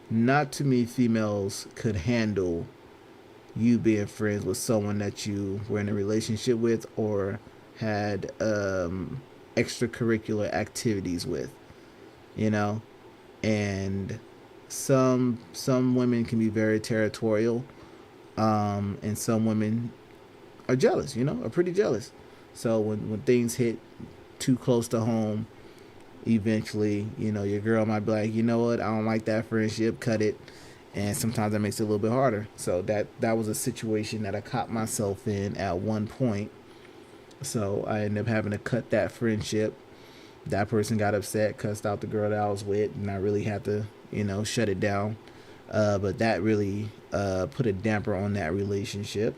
Not too many females could handle you being friends with someone that you were in a relationship with or had extracurricular activities with, and some women can be very territorial, and some women are jealous, are pretty jealous. So when things hit too close to home, eventually, your girl might be like, you know what, I don't like that friendship, cut it. And sometimes that makes it a little bit harder. So that was a situation that I caught myself in at one point. So I ended up having to cut that friendship. That person got upset, cussed out the girl that I was with, and I really had to, shut it down. But that really put a damper on that relationship.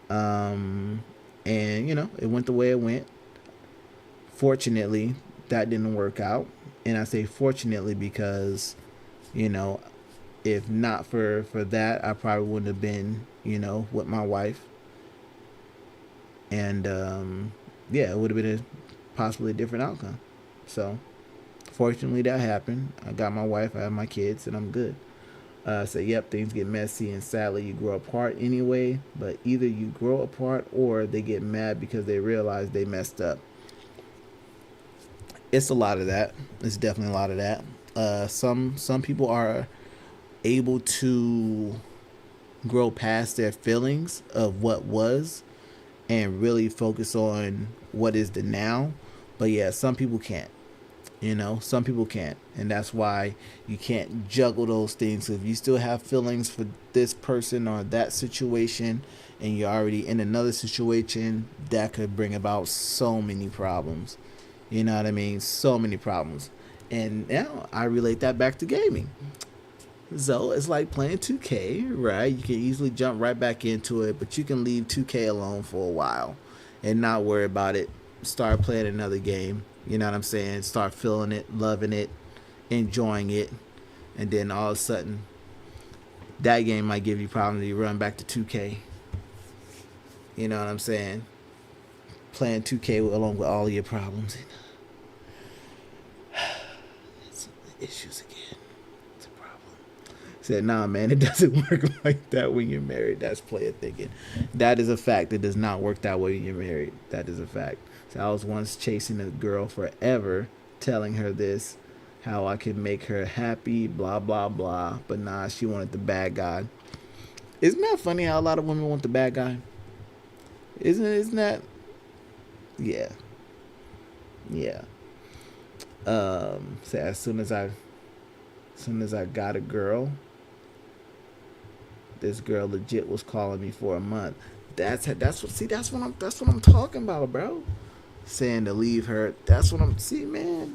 And, it went the way it went. Fortunately, that didn't work out. And I say fortunately because, if not for that, I probably wouldn't have been, with my wife. And, it would have been possibly a different outcome. So, fortunately, that happened. I got my wife, I have my kids, and I'm good. So, yep, things get messy, and sadly, you grow apart anyway. But either you grow apart or they get mad because they realize they messed up. It's a lot of that. It's definitely a lot of that. Some people are able to grow past their feelings of what was and really focus on what is the now. But yeah, some people can't. Some people can't. And that's why you can't juggle those things. If you still have feelings for this person or that situation and you're already in another situation, that could bring about so many problems. You know what I mean? So many problems. And now I relate that back to gaming. So it's like playing 2K, right? You can easily jump right back into it, but you can leave 2K alone for a while and not worry about it. Start playing another game. You know what I'm saying? Start feeling it, loving it, enjoying it. And then all of a sudden, that game might give you problems. You run back to 2K. You know what I'm saying? Playing 2K along with all your problems. It's issues again. It's a problem. Said, nah, man, it doesn't work like that when you're married. That's player thinking. That is a fact. It does not work that way when you're married. That is a fact. So I was once chasing a girl forever, telling her this, how I could make her happy, blah, blah, blah. But nah, she wanted the bad guy. Isn't that funny how a lot of women want the bad guy? Isn't that? Yeah. So as soon as I got a girl, this girl legit was calling me for a month. That's what I'm talking about, bro. Saying to leave her. That's what I'm man.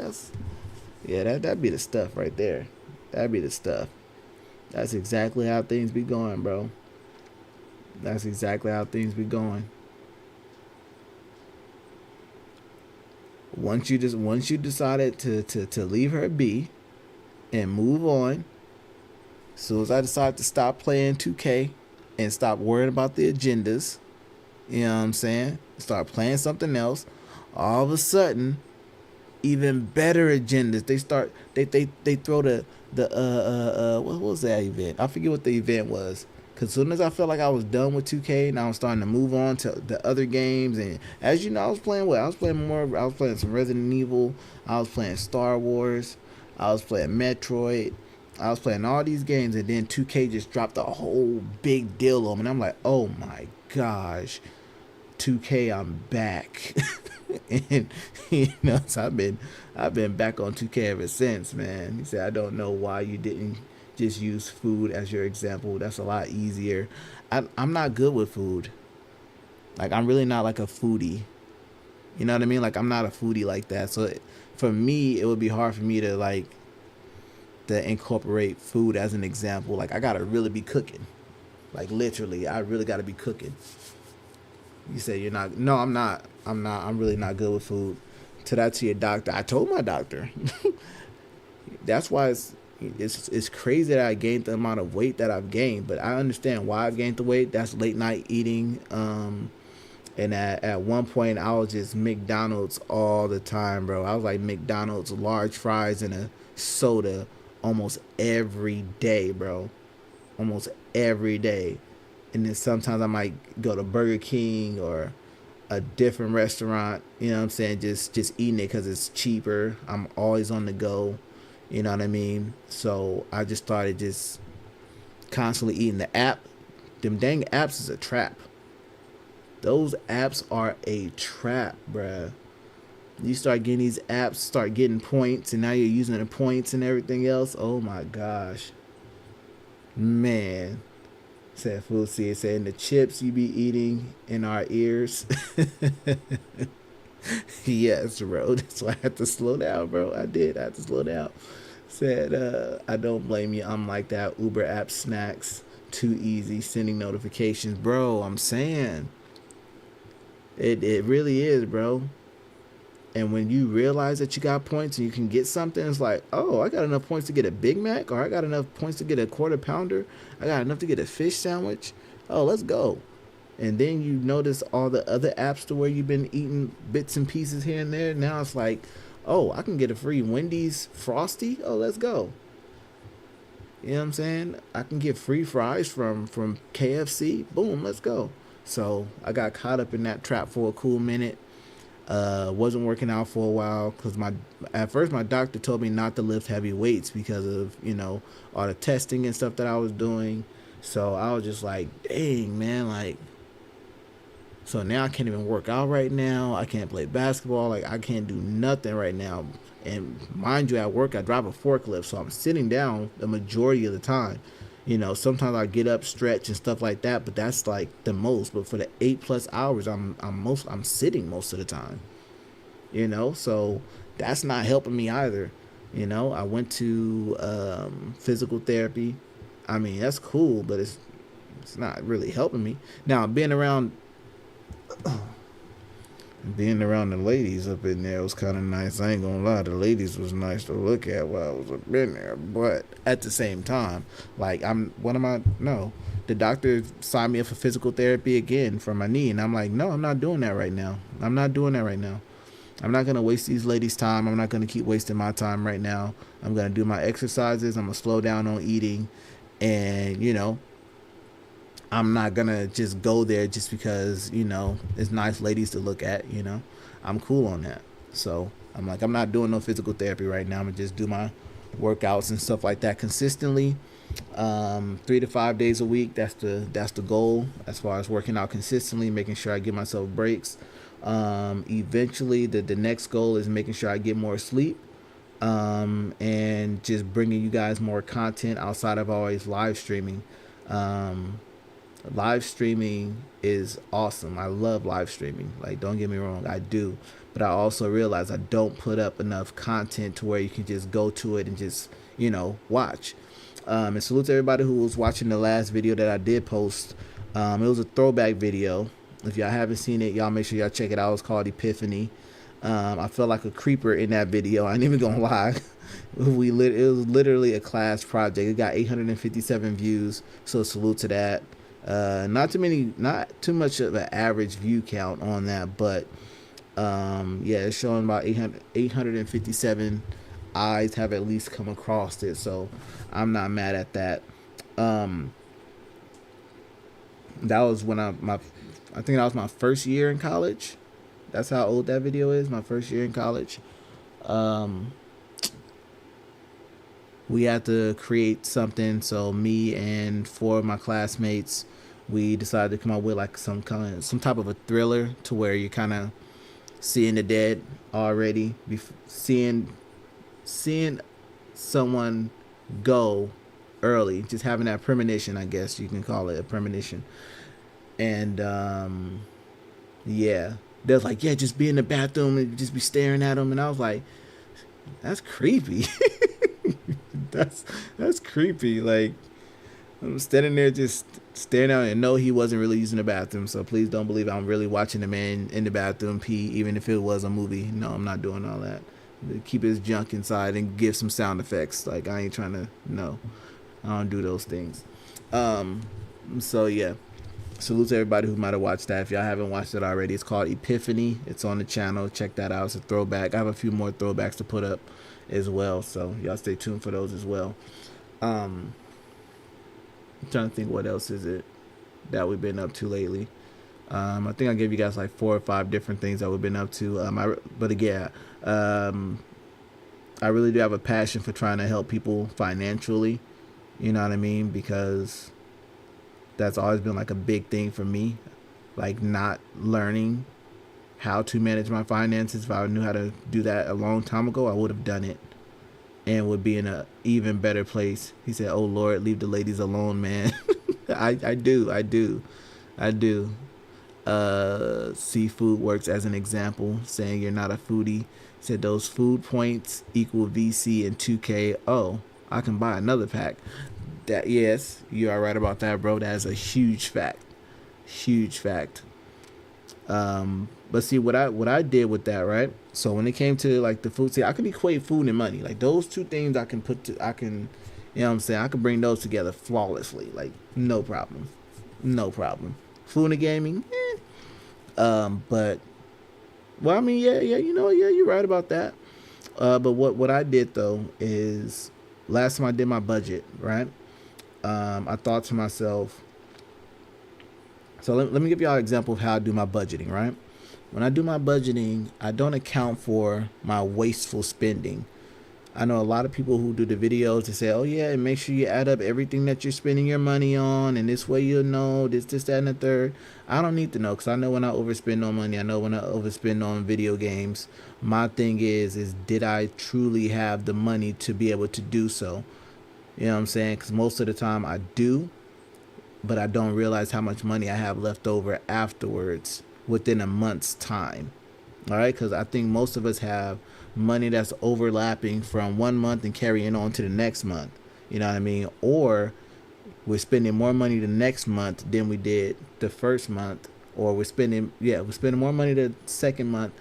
That'd be the stuff right there. That'd be the stuff. That's exactly how things be going, bro. That's exactly how things be going. Once you decided to leave her be and move on, as soon as I decided to stop playing 2K and stop worrying about the agendas, you know what I'm saying? Start playing something else. All of a sudden, even better agendas. They throw the what was that event? I forget what the event was. Cause as soon as I felt like I was done with 2K, now I'm starting to move on to the other games. And as you know, I was playing what? I was playing some Resident Evil. I was playing Star Wars. I was playing Metroid. I was playing all these games, and then 2K just dropped a whole big deal on me. And I'm like, oh my gosh, 2K, I'm back. And so I've been back on 2K ever since, man. He said, I don't know why you didn't just use food as your example. That's a lot easier. I'm not good with food. Like, I'm really not like a foodie. You know what I mean? Like, I'm not a foodie like that. So for me, it would be hard for me to incorporate food as an example. Like, I gotta really be cooking. Like, literally, I really gotta be cooking. You say you're not. No, I'm not. I'm really not good with food. Tell that to your doctor. I told my doctor. That's why it's crazy that I gained the amount of weight that I've gained. But I understand why I've gained the weight. That's late night eating. And at one point, I was just McDonald's all the time, bro. I was like McDonald's, large fries and a soda almost every day, bro. Almost every day. And then sometimes I might go to Burger King or a different restaurant, you know what I'm saying? Just eating it because it's cheaper. I'm always on the go. You know what I mean? So I just started just constantly eating the app. Them dang apps is a trap. Those apps are a trap, bruh. You start getting these apps, start getting points, and now you're using the points and everything else. Oh my gosh. Man. Said Food C, it said, the chips you be eating in our ears. Yes, bro. That's why I had to slow down, bro. I had to slow down. Said, I don't blame you. I'm like that. Uber app snacks. Too easy. Sending notifications. Bro, I'm saying. It really is, bro. And when you realize that you got points and you can get something, it's like, oh, I got enough points to get a Big Mac, or I got enough points to get a quarter pounder. I got enough to get a fish sandwich. Oh, let's go. And then you notice all the other apps to where you've been eating bits and pieces here and there. Now it's like, oh, I can get a free Wendy's Frosty. Oh, let's go. You know what I'm saying? I can get free fries from KFC. Boom, let's go. So I got caught up in that trap for a cool minute. Wasn't working out for a while because at first my doctor told me not to lift heavy weights because of, you know, all the testing and stuff that I was doing. So I was just like, dang, man, like, so now I can't even work out right now. I can't play basketball. Like, I can't do nothing right now. And mind you, at work, I drive a forklift, so I'm sitting down the majority of the time. You know, sometimes I get up, stretch and stuff like that, but that's like the most. But for the 8+ hours, I'm sitting most of the time. You know, so that's not helping me either. You know, I went to physical therapy. I mean, that's cool, but it's not really helping me. Now, being around the ladies up in there was kind of nice. I ain't gonna lie, the ladies was nice to look at while I was up in there. But at the same time, like, the doctor signed me up for physical therapy again for my knee, and I'm like, no, I'm not doing that right now. I'm not gonna waste these ladies' time. I'm not gonna keep wasting my time right now. I'm gonna do my exercises. I'm gonna slow down on eating, and, you know, I'm not gonna just go there just because, you know, it's nice ladies to look at. You know, I'm cool on that. So I'm like, I'm not doing no physical therapy right now. I'm gonna just do my workouts and stuff like that consistently, 3 to 5 days a week. That's the goal as far as working out consistently, making sure I give myself breaks. Eventually, the next goal is making sure I get more sleep, and just bringing you guys more content outside of always live streaming. Live streaming is awesome. I love live streaming. Like, don't get me wrong, I do. But I also realize I don't put up enough content to where you can just go to it and just, you know, watch. And salute to everybody who was watching the last video that I did post. It was a throwback video. If y'all haven't seen it, y'all make sure y'all check it out. It's called Epiphany. I felt like a creeper in that video. I ain't even gonna lie. It was literally a class project. It got 857 views. So salute to that. Not too much of an average view count on that, but yeah, it's showing about 857 eyes have at least come across it, so I'm not mad at that. That was when I think that was my first year in college. That's how old that video is. My first year in college. We had to create something, so me and 4 of my classmates, we decided to come up with like some type of a thriller to where you're kind of seeing the dead already, seeing someone go early, just having that premonition, I guess you can call it a premonition. And yeah, they're like, yeah, just be in the bathroom and just be staring at them, and I was like, that's creepy. That's creepy. Like, I'm standing there just staring out and know he wasn't really using the bathroom. So please don't believe I'm really watching the man in the bathroom pee, even if it was a movie. No, I'm not doing all that. Keep his junk inside and give some sound effects. Like, I ain't trying to, no, I don't do those things. So yeah, salute to everybody who might have watched that. If y'all haven't watched it already, it's called Epiphany. It's on the channel. Check that out. It's a throwback. I have a few more throwbacks to put up as well, so y'all stay tuned for those as well. I'm trying to think what else is it that we've been up to lately. I think I gave you guys like 4 or 5 different things that we've been up to. But again, I really do have a passion for trying to help people financially. You know what I mean? Because that's always been like a big thing for me. Like not learning how to manage my finances. If I knew how to do that a long time ago, I would have done it and would be in a even better place. He said, "Oh Lord, leave the ladies alone, man." I do. Seafood works as an example, saying you're not a foodie. Said those food points equal VC and 2K. Oh, I can buy another pack. That, yes, you are right about that, bro. That is a huge fact. Huge fact. But see what I did with that, right? So when it came to like the food, see, I can equate food and money. Like those two things I can you know what I'm saying? I can bring those together flawlessly. Like no problem. No problem. Food and gaming, but well, I mean, yeah, you know, yeah, you're right about that. But what I did though is last time I did my budget, right? I thought to myself, so let me give y'all an example of how I do my budgeting, right? When I do my budgeting, I don't account for my wasteful spending. I know a lot of people who do the videos to say, oh yeah, and make sure you add up everything that you're spending your money on, and this way you'll know this, that, and the third. I don't need to know, because I know when I overspend on money. I know when I overspend on video games. My thing is did I truly have the money to be able to do so? You know what I'm saying? Because most of the time I do, but I don't realize how much money I have left over afterwards within a month's time. All right, because I think most of us have money that's overlapping from 1 month and carrying on to the next month. You know what I mean? Or we're spending more money the next month than we did the first month, or we're spending more money the second month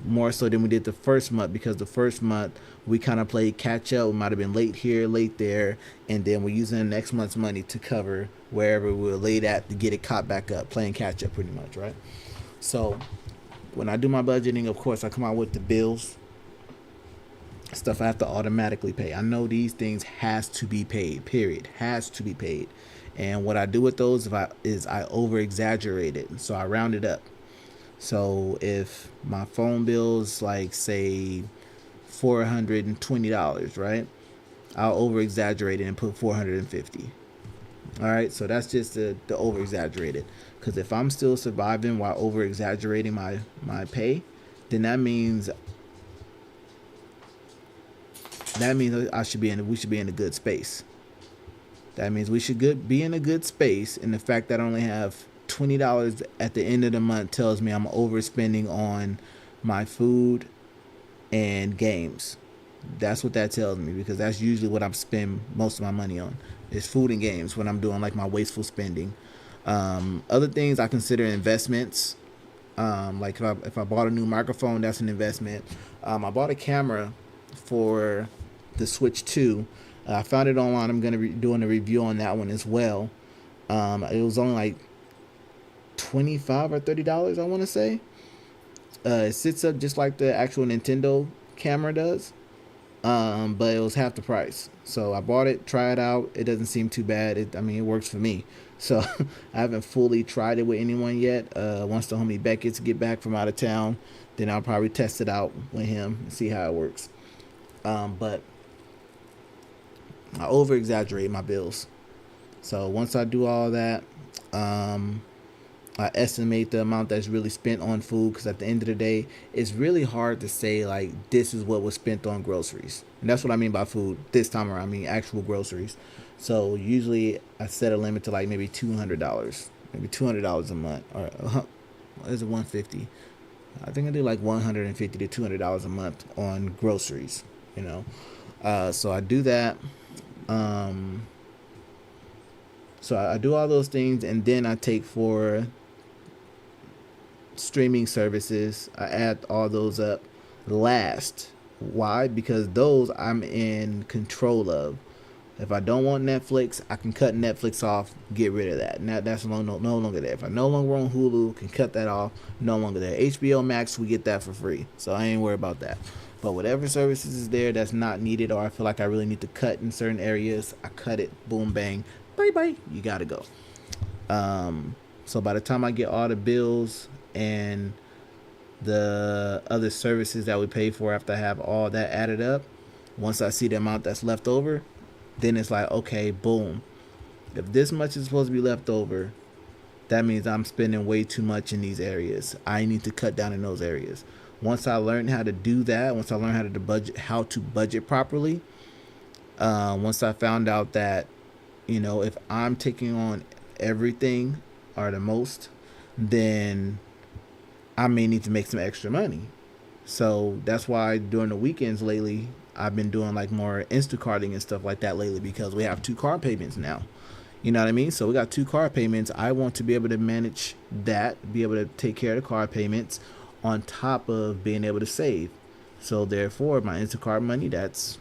more so than we did the first month, because the first month we kind of played catch up. We might have been late here, late there, and then we're using the next month's money to cover wherever we were late at to get it caught back up, playing catch up pretty much, right? So when I do my budgeting, of course, I come out with the bills, stuff I have to automatically pay. I know these things has to be paid, period, has to be paid. And what I do with those is I over exaggerate it. So I round it up. So if my phone bill's like, say, $420, right? I'll over exaggerate it and put $450. All right, so that's just the over exaggerated. Because if I'm still surviving while over exaggerating my pay, then that means we should be in a good space. That means we should be in a good space, and the fact that I only have $20 at the end of the month tells me I'm overspending on my food and games. That's what that tells me, because that's usually what I'm spending most of my money on, is food and games when I'm doing like my wasteful spending. Other things I consider investments. Like if I bought a new microphone, that's an investment. I bought a camera for the Switch 2. I found it online. I'm going to be doing a review on that one as well. It was only like $25 or $30, I want to say. It sits up just like the actual Nintendo camera does, but it was half the price. So I bought it, try it out. It doesn't seem too bad. It works for me. So I haven't fully tried it with anyone yet. Once the homie Beckett's get back from out of town, then I'll probably test it out with him and see how it works. But I over exaggerate my bills. So once I do all that, I estimate the amount that's really spent on food, because at the end of the day, it's really hard to say like this is what was spent on groceries. And that's what I mean by food this time around. I mean actual groceries. So usually I set a limit to like maybe $200, maybe $200 a month, or is it $150? I think I do like $150 to $200 a month on groceries. You know, so I do that. So I do all those things, and then I take for streaming services. I add all those up last. Why? Because those I'm in control of. If I don't want Netflix, I can cut Netflix off, get rid of that. Now that's no longer there. If I no longer on Hulu, can cut that off, no longer there. HBO Max, we get that for free, so I ain't worried about that. But whatever services is there that's not needed, or I feel like I really need to cut in certain areas, I cut it. Boom, bang, bye bye. You gotta go. So by the time I get all the bills and the other services that we pay for after I have all that added up, Once I see the amount that's left over, then it's like, okay, boom. If this much is supposed to be left over, that means I'm spending way too much in these areas. I need to cut down in those areas. Once I learned how to do that, once I learned how to budget properly, once I found out that, if I'm taking on everything or the most, then I may need to make some extra money. So that's why during the weekends lately, I've been doing like more Instacarting and stuff like that lately, because we have 2 car payments now. You know what I mean? So we got 2 car payments. I want to be able to manage that, be able to take care of the car payments on top of being able to save. So therefore, my Instacart money, that's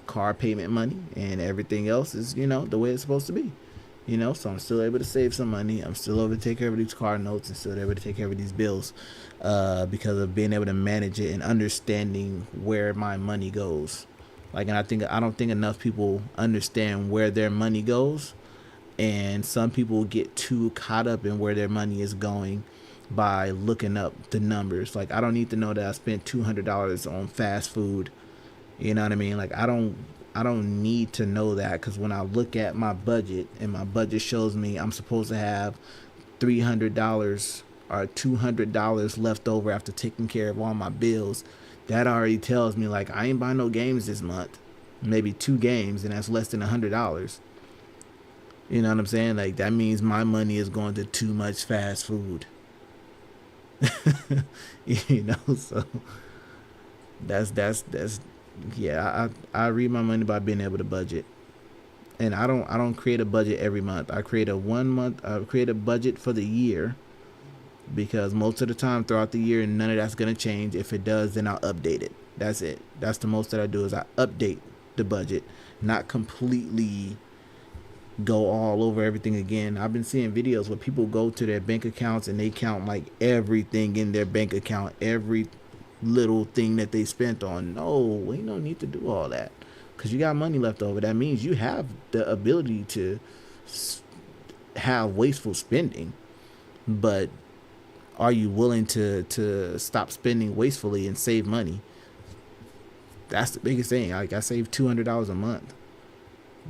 car payment money, and everything else is, the way it's supposed to be. So I'm still able to save some money. I'm still able to take care of these car notes and still able to take care of these bills, because of being able to manage it and understanding where my money goes. Like, and I don't think enough people understand where their money goes. And some people get too caught up in where their money is going by looking up the numbers. Like, I don't need to know that I spent $200 on fast food. You know what I mean? Like, I don't need to know that, because when I look at my budget and my budget shows me I'm supposed to have $300 or $200 left over after taking care of all my bills, that already tells me, like, I ain't buying no games this month. Maybe 2 games, and that's less than $100. You know what I'm saying? Like, that means my money is going to too much fast food. So that's yeah, I read my money by being able to budget. And I don't create a budget every month. I create a budget for the year, because most of the time throughout the year, none of that's going to change. If it does, then I'll update it. That's it. That's the most that I do, is I update the budget, not completely go all over everything again. I've been seeing videos where people go to their bank accounts and they count like everything in their bank account, every little thing that they spent on. No, we don't need to do all that, because you got money left over. That means you have the ability to have wasteful spending, but are you willing to stop spending wastefully and save money? That's the biggest thing. Like, I saved $200 a month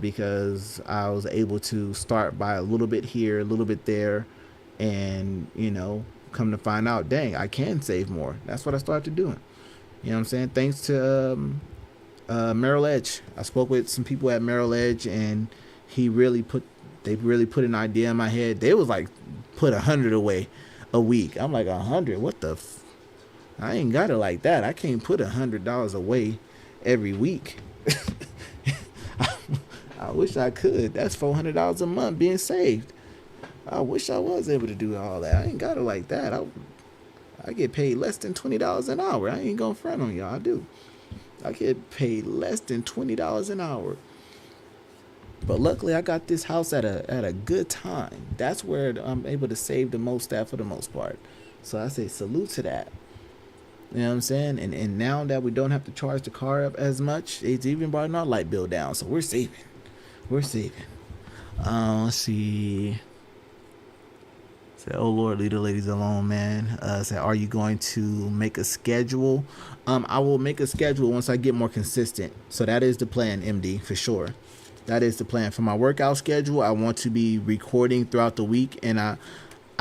because I was able to start by a little bit here, a little bit there, and come to find out, dang, I can save more. That's what I started doing. You know what I'm saying? Thanks to Merrill Edge. I spoke with some people at Merrill Edge, and they really put an idea in my head. They was like, put 100 away a week. I'm like, 100? What the I ain't got it like that. I can't put $100 away every week. I wish I could. That's $400 a month being saved. I wish I was able to do all that. I ain't got it like that. I get paid less than $20 an hour. I ain't gonna front on y'all. I do. I get paid less than $20 an hour. But luckily, I got this house at a good time. That's where I'm able to save the most at for the most part. So I say salute to that. You know what I'm saying? And now that we don't have to charge the car up as much, it's even brought our light bill down. So we're saving. Let's see. Say, oh Lord, leave the ladies alone, man. Say, are you going to make a schedule? I will make a schedule once I get more consistent. So that is the plan, MD, for sure. That is the plan. For my workout schedule, I want to be recording throughout the week. And I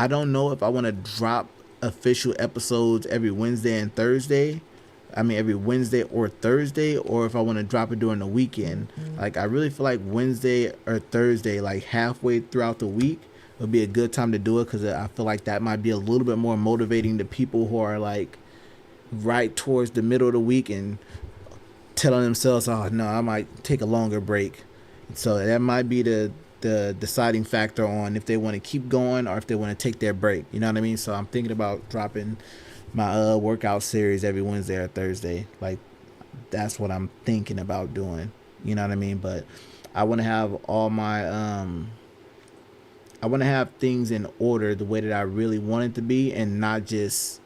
don't know if I want to drop official episodes every Wednesday and Thursday. I mean, every Wednesday or Thursday, or if I want to drop it during the weekend. Like, I really feel like Wednesday or Thursday, like halfway throughout the week, would be a good time to do it, because I feel like that might be a little bit more motivating to people who are like right towards the middle of the week and telling themselves, oh no, I might take a longer break. So that might be the deciding factor on if they want to keep going or if they want to take their break. You know what I mean? So I'm thinking about dropping my workout series every Wednesday or Thursday. Like, that's what I'm thinking about doing. You know what I mean? But I want to have all my I want to have things in order the way that I really want it to be, and not just,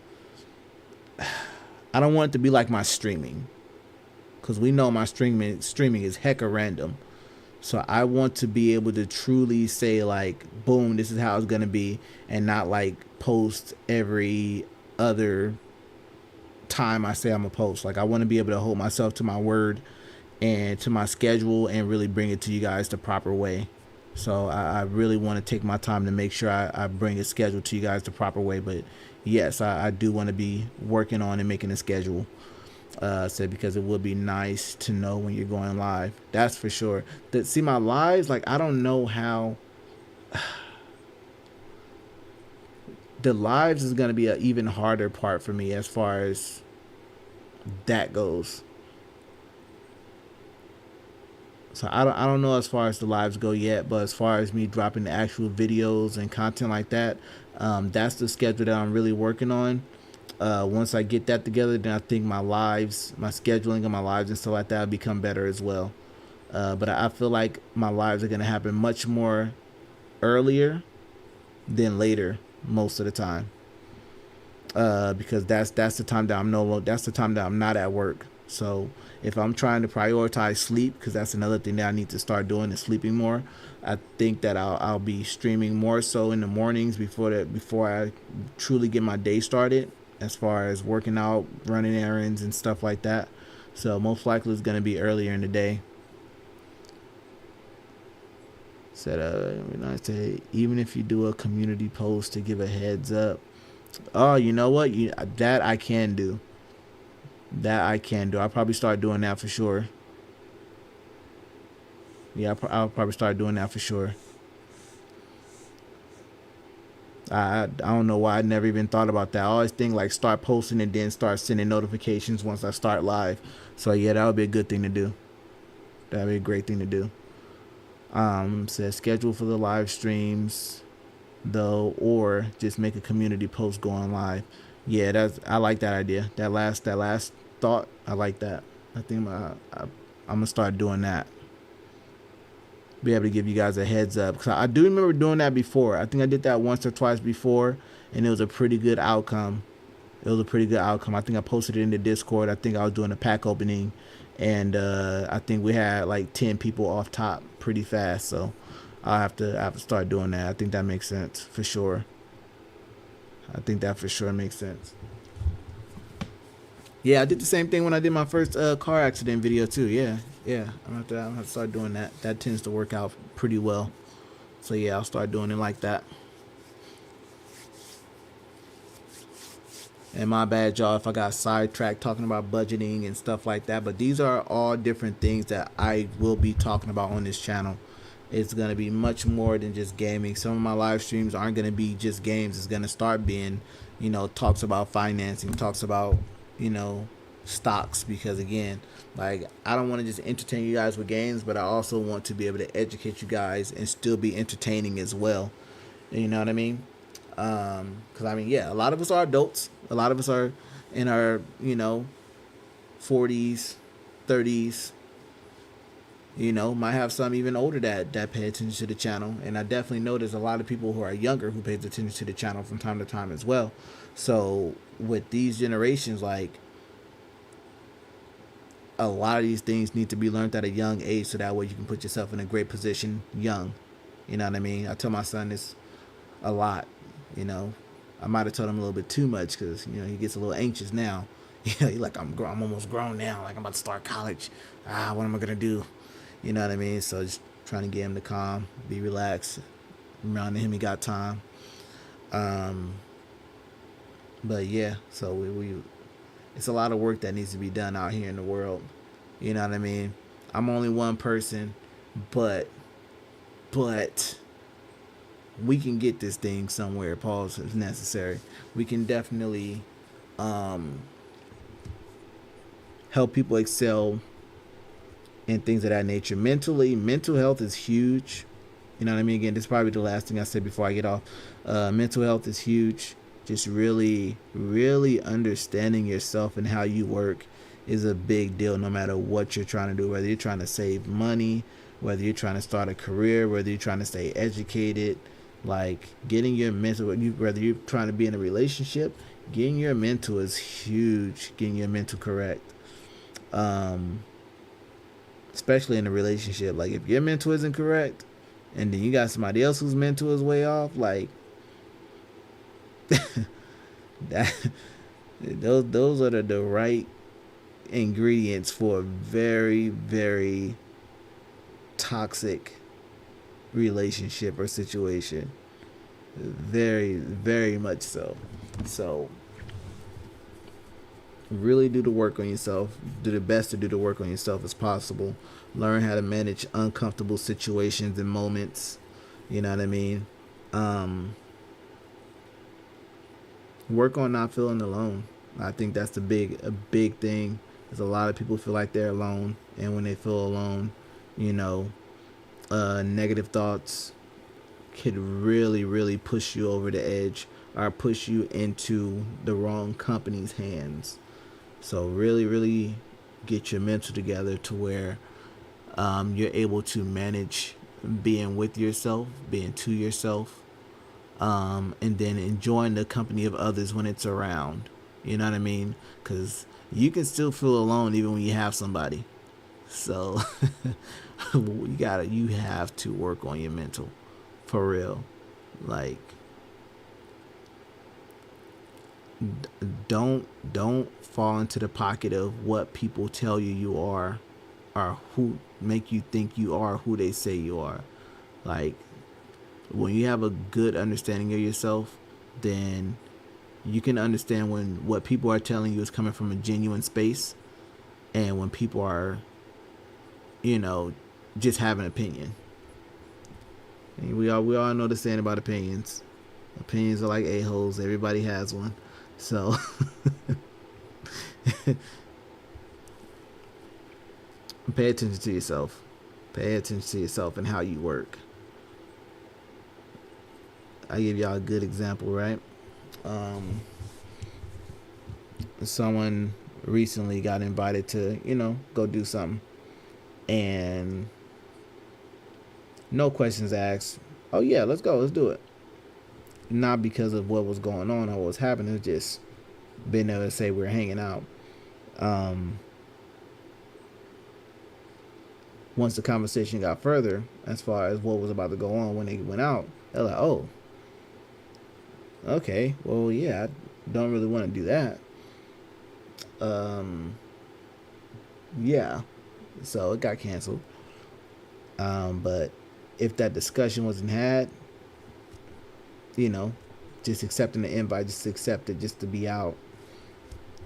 I don't want it to be like my streaming, because we know my streaming is hecka random. So I want to be able to truly say, like, boom, this is how it's going to be, and not like post every other time I say I'm a post. Like, I want to be able to hold myself to my word and to my schedule and really bring it to you guys the proper way. So I really want to take my time to make sure I bring a schedule to you guys the proper way. But yes, I do want to be working on and making a schedule. Said because it would be nice to know when you're going live. That's for sure. See, my lives, like, I don't know how. The lives is going to be an even harder part for me as far as that goes. So I don't know as far as the lives go yet, but as far as me dropping the actual videos and content like that, that's the schedule that I'm really working on. Once I get that together, then I think my lives, my scheduling of my lives and stuff like that will become better as well. But I feel like my lives are going to happen much more earlier than later most of the time. Because that's the time that that's the time that I'm not at work. So if I'm trying to prioritize sleep, because that's another thing that I need to start doing, is sleeping more, I think that I'll be streaming more so in the mornings before I truly get my day started, as far as working out, running errands and stuff like that. So most likely it's going to be earlier in the day. Said even if you do a community post to give a heads up. Oh, you know what? That I can do. I'll probably start doing that for sure. Yeah, I'll probably start doing that for sure. I don't know why I never even thought about that. I always think like start posting and then start sending notifications once I start live. So yeah, that would be a good thing to do. That'd be a great thing to do. Says schedule for the live streams though, or just make a community post going live. Yeah, I like that idea. That last thought, I like that. I think I'm gonna start doing that. Be able to give you guys a heads up, because I do remember doing that before. I think I did that once or twice before, and it was a pretty good outcome. I think I posted it in the Discord. I think I was doing a pack opening, and I think we had like 10 people off top pretty fast. So I have to start doing that. I think that makes sense for sure. I think that for sure makes sense. Yeah, I did the same thing when I did my first car accident video too. Yeah. I'm gonna have to start doing that. That tends to work out pretty well. So yeah, I'll start doing it like that. And my bad, y'all, if I got sidetracked talking about budgeting and stuff like that. But these are all different things that I will be talking about on this channel. It's going to be much more than just gaming. Some of my live streams aren't going to be just games. It's going to start being, talks about financing, talks about, stocks. Because, again, like, I don't want to just entertain you guys with games, but I also want to be able to educate you guys and still be entertaining as well. You know what I mean? Because, a lot of us are adults. A lot of us are in our, 40s, 30s. Might have some even older that pay attention to the channel. And I definitely know there's a lot of people who are younger who pays attention to the channel from time to time as well. So with these generations, like, a lot of these things need to be learned at a young age, so that way you can put yourself in a great position young. You know what I mean? I tell my son this a lot. I might have told him a little bit too much, because he gets a little anxious now. He's like, I'm almost grown now. Like, I'm about to start college. What am I gonna do? You know what I mean? So just trying to get him to calm, be relaxed, reminding him he got time. But yeah, so we it's a lot of work that needs to be done out here in the world. You know what I mean? I'm only one person, but we can get this thing somewhere. Pause if necessary. We can definitely help people excel in things of that nature. Mental health is huge. You know what I mean? Again, this is probably the last thing I said before I get off. Mental health is huge. Just really, really understanding yourself and how you work is a big deal, no matter what you're trying to do. Whether you're trying to save money, whether you're trying to start a career, whether you're trying to stay educated, like getting your mental, whether you're trying to be in a relationship, getting your mental is huge. Getting your mental correct. Especially in a relationship. Like, if your mental isn't correct and then you got somebody else whose mental is way off, like, those are the right ingredients for a very, very toxic relationship or situation. Very, very much so. So really do the work on yourself. Do the best to do the work on yourself as possible. Learn how to manage uncomfortable situations and moments. You know what I mean? Work on not feeling alone. I think that's a big thing. There's a lot of people feel like they're alone, and when they feel alone, you know, negative thoughts could really, really push you over the edge or push you into the wrong company's hands. So really, really get your mental together to where you're able to manage being with yourself, being to yourself, and then enjoying the company of others when it's around. You know what I mean? Because you can still feel alone even when you have somebody. So you have to work on your mental, for real. Like, don't fall into the pocket of what people tell you are, or who make you think you are who they say you are. Like, when you have a good understanding of yourself, then you can understand when what people are telling you is coming from a genuine space, and when people are, you know, just have an opinion. And we all know the saying about opinions. Opinions are like a-holes. Everybody has one. So pay attention to yourself. Pay attention to yourself and how you work. I give y'all a good example, right? Someone recently got invited to, you know, go do something, and no questions asked. Oh yeah, let's go, let's do it. Not because of what was going on or what was happening, it's just being able to say we're hanging out. Once the conversation got further, as far as what was about to go on when they went out, they're like, oh, okay, well, yeah, I don't really want to do that. Yeah, so it got canceled. But if that discussion wasn't had, you know, just accepting the invite, just accept it, just to be out.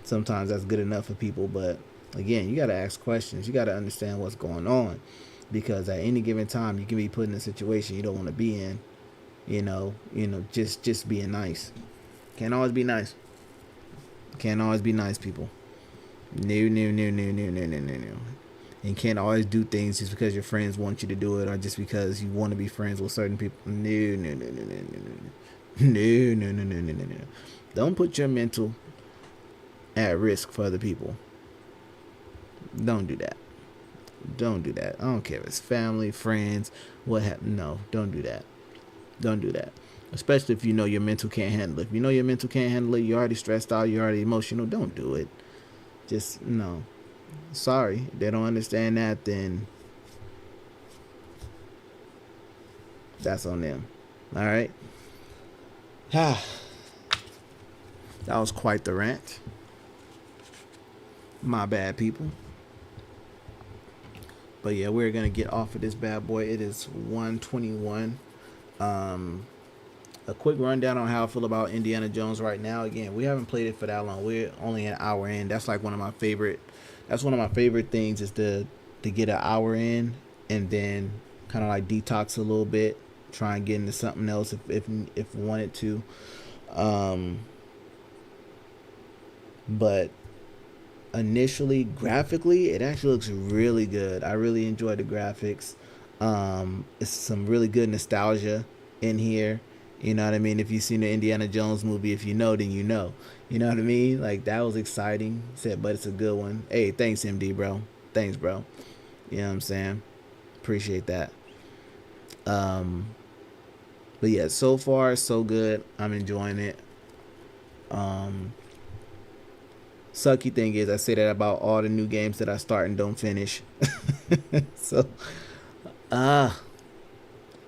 Sometimes that's good enough for people, but again, you got to ask questions. You got to understand what's going on, because at any given time, you can be put in a situation you don't want to be in. You know, just being nice. Can't always be nice. Can't always be nice, people. No. And can't always do things just because your friends want you to do it, or just because you want to be friends with certain people. No. Don't put your mental at risk for other people. Don't do that. Don't do that. I don't care if it's family, friends, what have. No, don't do that. Don't do that. Especially if you know your mental can't handle it. If you know your mental can't handle it, you're already stressed out, you're already emotional, don't do it. Just, no. Sorry. If they don't understand that, then that's on them. All right? That was quite the rant. My bad, people. But yeah, we're going to get off of this bad boy. It is 1:21. A quick rundown on how I feel about Indiana Jones right now. Again, we haven't played it for that long. We're only an hour in. That's like one of my favorite things, is to get an hour in and then kind of like detox a little bit, try and get into something else if wanted to. But initially, graphically, it actually looks really good. I really enjoy the graphics. It's some really good nostalgia in here. You know what I mean? If you've seen the Indiana Jones movie, if you know, then you know. You know what I mean? Like, that was exciting. Said, but it's a good one. Hey, thanks, MD, bro. Thanks, bro. You know what I'm saying? Appreciate that. But yeah, so far, so good. I'm enjoying it. Sucky thing is, I say that about all the new games that I start and don't finish. So,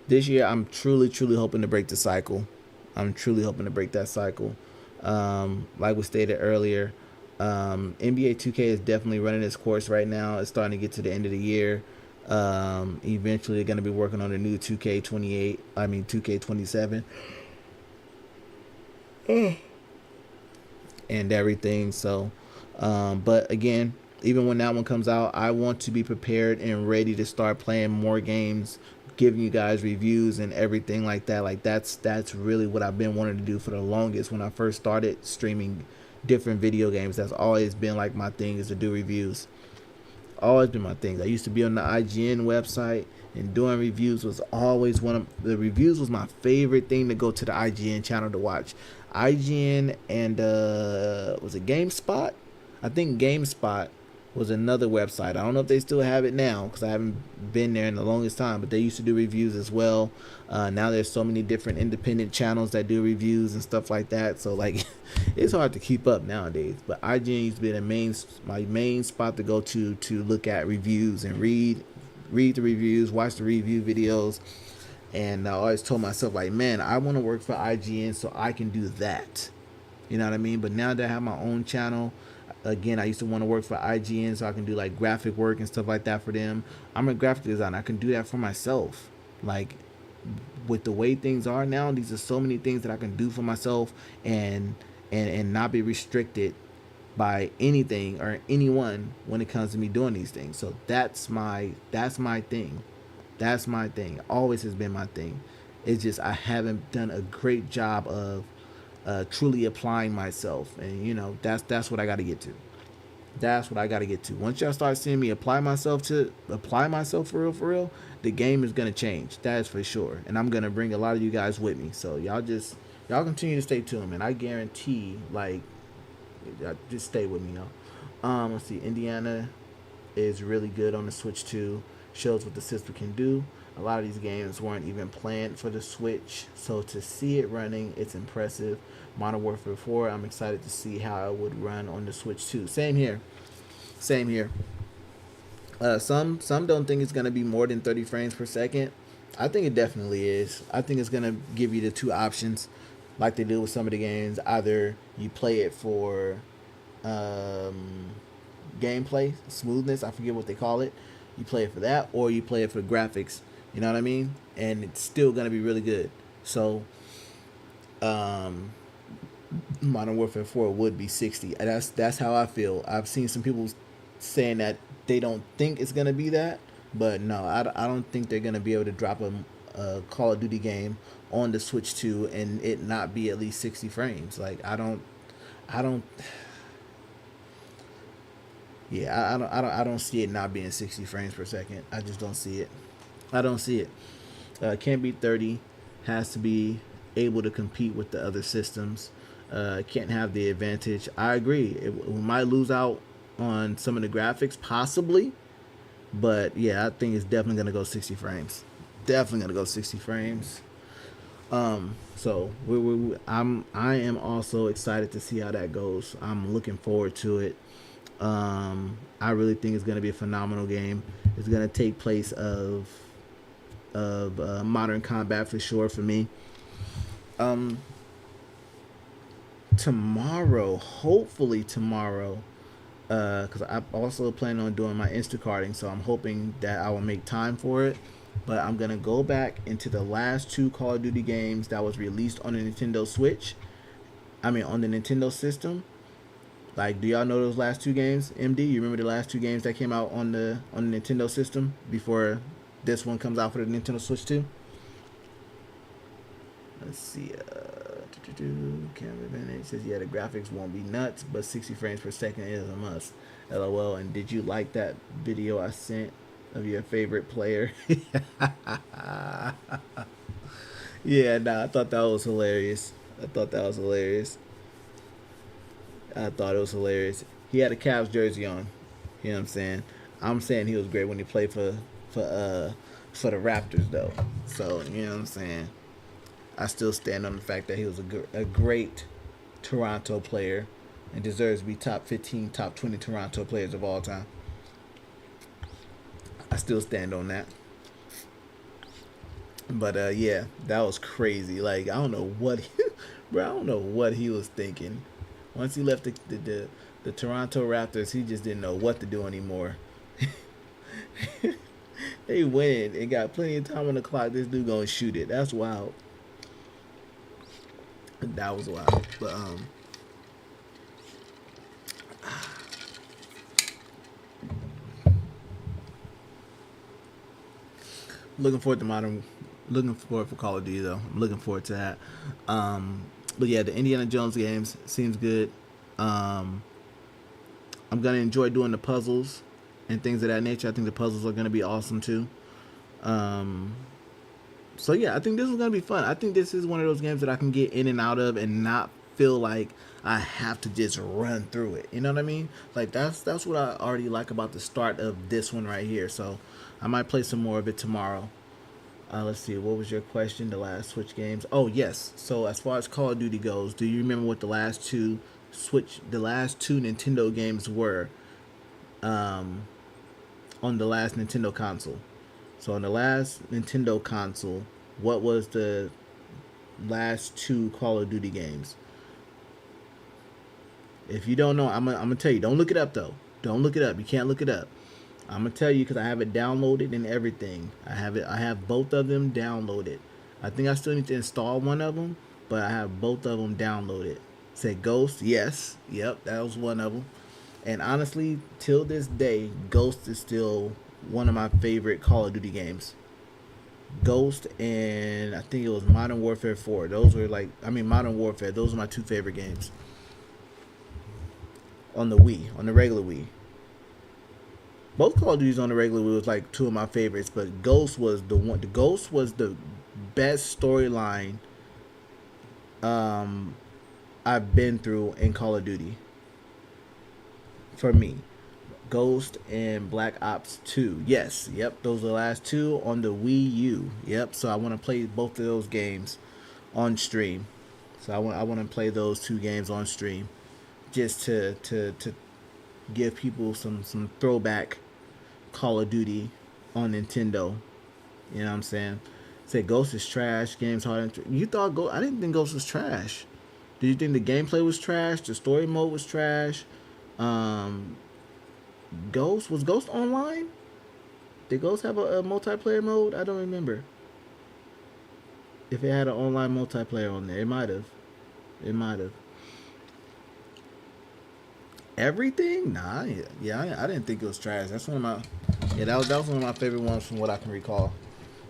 this year, I'm truly hoping to break the cycle. I'm truly hoping to break that cycle. Like we stated earlier, NBA 2K is definitely running its course right now. It's starting to get to the end of the year. Eventually, they're going to be working on a new 2K27. And everything. So, but again, even when that one comes out, I want to be prepared and ready to start playing more games, giving you guys reviews and everything like that. Like that's really what I've been wanting to do for the longest. When I first started streaming different video games, that's always been like my thing, is to do reviews. Always been my thing. I used to be on the IGN website, and doing reviews was always the reviews was my favorite thing to go to the IGN channel to watch. IGN and was it GameSpot? I think GameSpot was another website. I don't know if they still have it now, because I haven't been there in the longest time, but they used to do reviews as well. Now there's so many different independent channels that do reviews and stuff like that, so like it's hard to keep up nowadays. But IGN used to be my main spot to go to look at reviews and read the reviews, watch the review videos. And I always told myself, like, man, I want to work for IGN so I can do that. You know what I mean? But now that I have my own channel, again, I used to want to work for IGN so I can do like graphic work and stuff like that for them. I'm a graphic designer. I can do that for myself. Like, with the way things are now, these are so many things that I can do for myself and not be restricted by anything or anyone when it comes to me doing these things. So that's my thing. That's my thing. Always has been my thing. It's just I haven't done a great job of truly applying myself, and you know, that's what I got to get to. That's what I got to get to. Once y'all start seeing me apply myself for real, the game is gonna change. That is for sure. And I'm gonna bring a lot of you guys with me. So y'all continue to stay tuned, and I guarantee, like, just stay with me, y'all. Let's see. Indiana is really good on the Switch 2. Shows what the system can do. A lot of these games weren't even planned for the Switch, so to see it running, it's impressive. Modern Warfare 4, I'm excited to see how it would run on the Switch 2. Same here. Some don't think it's gonna be more than 30 frames per second. I think it definitely is. I think it's gonna give you the two options, like they do with some of the games. Either you play it for gameplay smoothness, I forget what they call it. You play it for that, or you play it for graphics. You know what I mean? And it's still gonna be really good. So, Modern Warfare 4 would be 60. And that's how I feel. I've seen some people saying that they don't think it's gonna be that, but no, I don't think they're gonna be able to drop a Call of Duty game on the Switch 2 and it not be at least 60 frames. Like I don't. Yeah, I don't see it not being 60 frames per second. I just don't see it. I don't see it. Can't be 30. Has to be able to compete with the other systems. Can't have the advantage. I agree. We might lose out on some of the graphics, possibly. But yeah, I think it's definitely gonna go 60 frames. Definitely gonna go 60 frames. So I am also excited to see how that goes. I'm looking forward to it. I really think it's going to be a phenomenal game. It's going to take place of modern combat for sure for me. Hopefully tomorrow, because I also plan on doing my Instacarting, so I'm hoping that I will make time for it. But I'm going to go back into the last two Call of Duty games that was released on the Nintendo Switch. On the Nintendo system. Like, do y'all know those last two games? MD, you remember the last two games that came out on the Nintendo system before this one comes out for the Nintendo Switch 2? Let's see. Camera Advantage says, yeah, the graphics won't be nuts, but 60 frames per second is a must. LOL. And did you like that video I sent of your favorite player? Yeah, I thought that was hilarious. I thought it was hilarious. He had a Cavs jersey on. You know what I'm saying? I'm saying he was great when he played for the Raptors, though. So, you know what I'm saying? I still stand on the fact that he was a great Toronto player and deserves to be top 15, top 20 Toronto players of all time. I still stand on that. But, yeah, that was crazy. Like, I don't know what he was thinking. Once he left the The Toronto Raptors, he just didn't know what to do anymore. They win and got plenty of time on the clock. This dude gonna shoot it. That's wild. That was wild. But looking forward for Call of Duty though. I'm looking forward to that. But yeah, the Indiana Jones games seems good. I'm gonna enjoy doing the puzzles and things of that nature. I think the puzzles are gonna be awesome too. So yeah, I think this is gonna be fun. I think this is one of those games that I can get in and out of and not feel like I have to just run through it. You know what I mean? Like that's what I already like about the start of this one right here. So I might play some more of it tomorrow. Let's see. What was your question? The last Switch games? Oh yes. So as far as Call of Duty goes, do you remember what the last two Nintendo games were? On the last Nintendo console. So on the last Nintendo console, what was the last two Call of Duty games? If you don't know, I'm gonna tell you. Don't look it up though. Don't look it up. You can't look it up. I'm gonna tell you because I have it downloaded and everything. I have both of them downloaded. I think I still need to install one of them, but I have both of them downloaded. Say Ghost, yes, yep, that was one of them. And honestly, till this day, Ghost is still one of my favorite Call of Duty games. Ghost and I think it was Modern Warfare 4. Those were Modern Warfare. Those are my two favorite games. On the Wii, on the regular Wii. Both Call of Duties on the regular Wii was like two of my favorites, but Ghost was the one. The Ghost was the best storyline I've been through in Call of Duty. For me. Ghost and Black Ops 2. Yes, yep, those are the last two on the Wii U. Yep, so I want to play both of those games on stream. So I want to play those two games on stream just to give people some throwback Call of Duty on Nintendo. You know what I'm saying? Say Ghost is trash, game's hard. You thought I didn't think Ghost was trash. Did you think the gameplay was trash? The story mode was trash? Was Ghost online? Did Ghost have a multiplayer mode? I don't remember. If it had an online multiplayer on there, it might have. Everything? Nah, I didn't think it was trash. That's one of my, that was one of my favorite ones from what I can recall.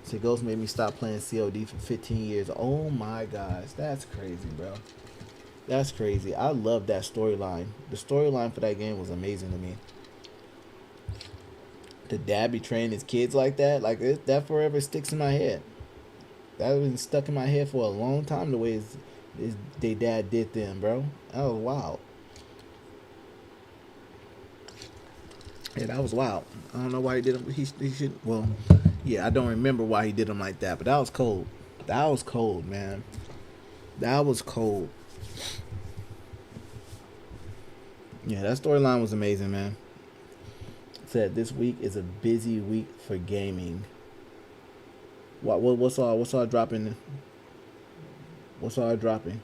So Ghost made me stop playing COD for 15 years. Oh my gosh, that's crazy, bro. That's crazy. I love that storyline. The storyline for that game was amazing to me. The dad betraying his kids like that, that forever sticks in my head. That has been stuck in my head for a long time. The way their dad did them, bro. That was wild. Yeah, that was wild. I don't know why he did him. He should. Well, yeah, I don't remember why he did him like that, but that was cold. That was cold, man. That was cold. Yeah, that storyline was amazing, man. Said this week is a busy week for gaming. What's all dropping? What's all dropping?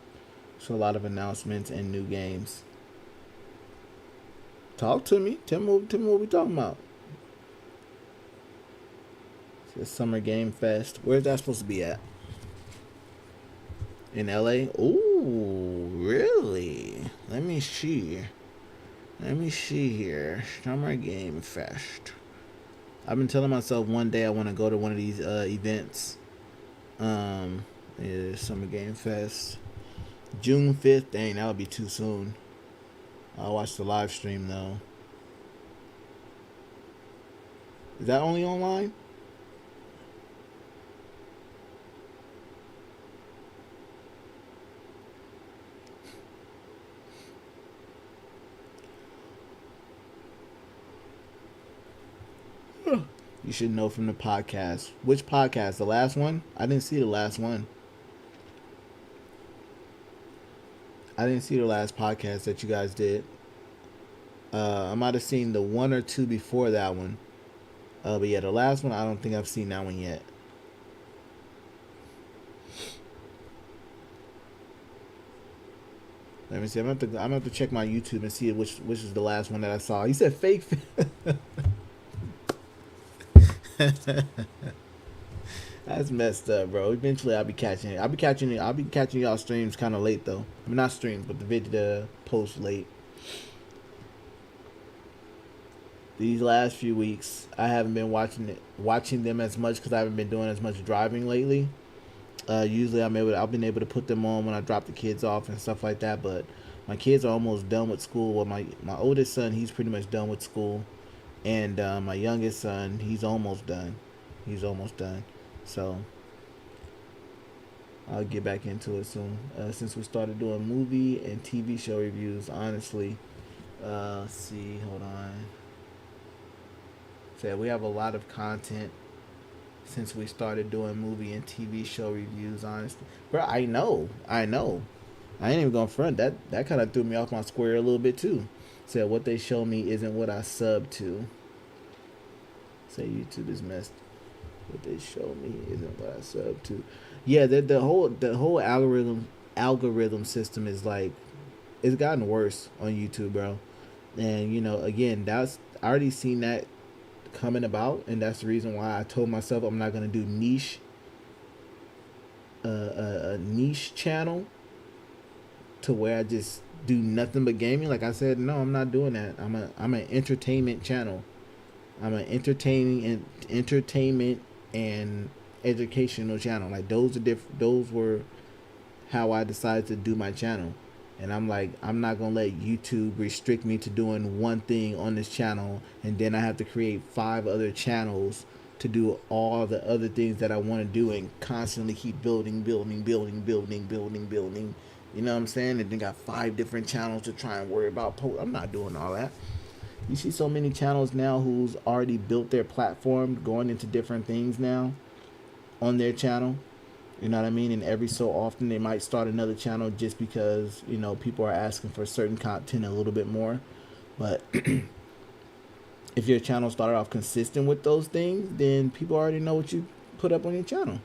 So a lot of announcements and new games. Talk to me. Tell me what we talking about. It's Summer Game Fest. Where's that supposed to be at? In LA? Ooh, really? Let me see here. Summer Game Fest. I've been telling myself one day I want to go to one of these events. Summer Game Fest. June 5th. Dang, that would be too soon. I'll watch the live stream though. Is that only online? You should know from the podcast. Which podcast? The last one? I didn't see the last one. I didn't see the last podcast that you guys did. I might have seen the one or two before that one. But yeah, the last one, I don't think I've seen that one yet. Let me see. I'm gonna have to check my YouTube and see which is the last one that I saw. He said fake. That's messed up, bro. Eventually, I'll be catching it. I'll be catching y'all streams kind of late though. I mean, not streams, but the post late. These last few weeks, I haven't been watching them as much because I haven't been doing as much driving lately. Usually, I've been able to put them on when I drop the kids off and stuff like that. But my kids are almost done with school. Well, my oldest son, he's pretty much done with school, and my youngest son, he's almost done. So I'll get back into it soon. Since we started doing movie and TV show reviews, honestly, let's see, hold on. So we have a lot of content since we started doing movie and TV show reviews, honestly. Bro, I know. I ain't even gonna front. That kind of threw me off my square a little bit too. Said what they show me isn't what I sub to. Say YouTube is messed. What they show me isn't what I sub to. Yeah, the whole algorithm system is like, it's gotten worse on YouTube, bro. And you know, again, I already seen that coming about, and that's the reason why I told myself I'm not gonna do a niche channel to where I just do nothing but gaming. Like I said, no, I'm not doing that. I'm an entertainment channel. I'm an entertainment and educational channel. Like those were how I decided to do my channel. And I'm like, I'm not gonna let YouTube restrict me to doing one thing on this channel, and then I have to create 5 other channels to do all the other things that I want to do, and constantly keep building. You know what I'm saying? And then got 5 different channels to try and worry about. I'm not doing all that. You see so many channels now who's already built their platform, going into different things now on their channel. You know what I mean? And every so often they might start another channel just because, you know, people are asking for certain content a little bit more. But if your channel started off consistent with those things, then people already know what you put up on your channel.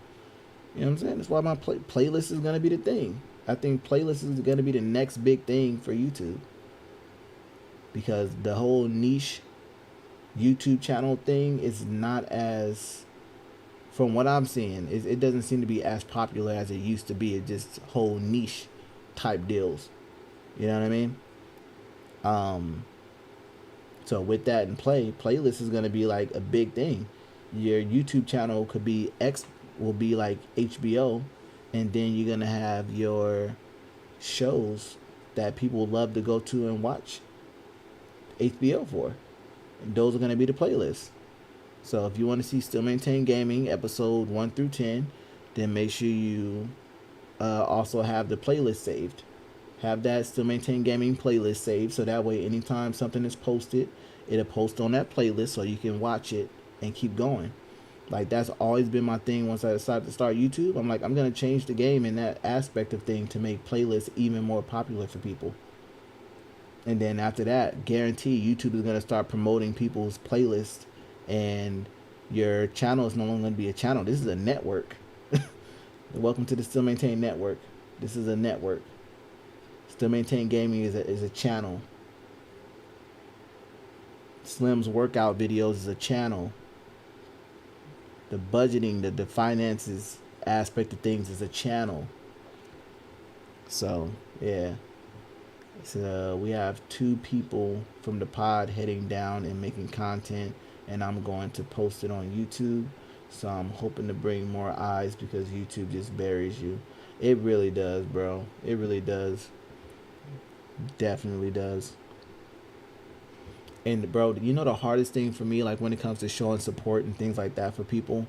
You know what I'm saying? That's why my playlist is going to be the thing. I think playlist is going to be the next big thing for YouTube. Because the whole niche YouTube channel thing is not as... From what I'm seeing, it doesn't seem to be as popular as it used to be. It's just whole niche type deals. You know what I mean? So with that in play, playlist is going to be like a big thing. Your YouTube channel will be like HBO, and then you're going to have your shows that people love to go to and watch HBO for. And those are going to be the playlists. So if you want to see Still Maintain Gaming episode 1 through 10, then make sure you also have the playlist saved. Have that Still Maintain Gaming playlist saved, so that way anytime something is posted, it'll post on that playlist so you can watch it and keep going. Like that's always been my thing. Once I decided to start YouTube, I'm like, I'm going to change the game in that aspect of thing to make playlists even more popular for people. And then after that, guarantee YouTube is going to start promoting people's playlists. And your channel is no longer going to be a channel. This is a network. Welcome to the Still Maintain Network. This is a network. Still Maintain Gaming is a channel. Slim's workout videos is a channel. The budgeting, the finances aspect of things is a channel. So, yeah. So we have 2 people from the pod heading down and making content. And I'm going to post it on YouTube. So I'm hoping to bring more eyes because YouTube just buries you. It really does, bro. It really does. Definitely does. And bro, you know the hardest thing for me, like when it comes to showing support and things like that for people,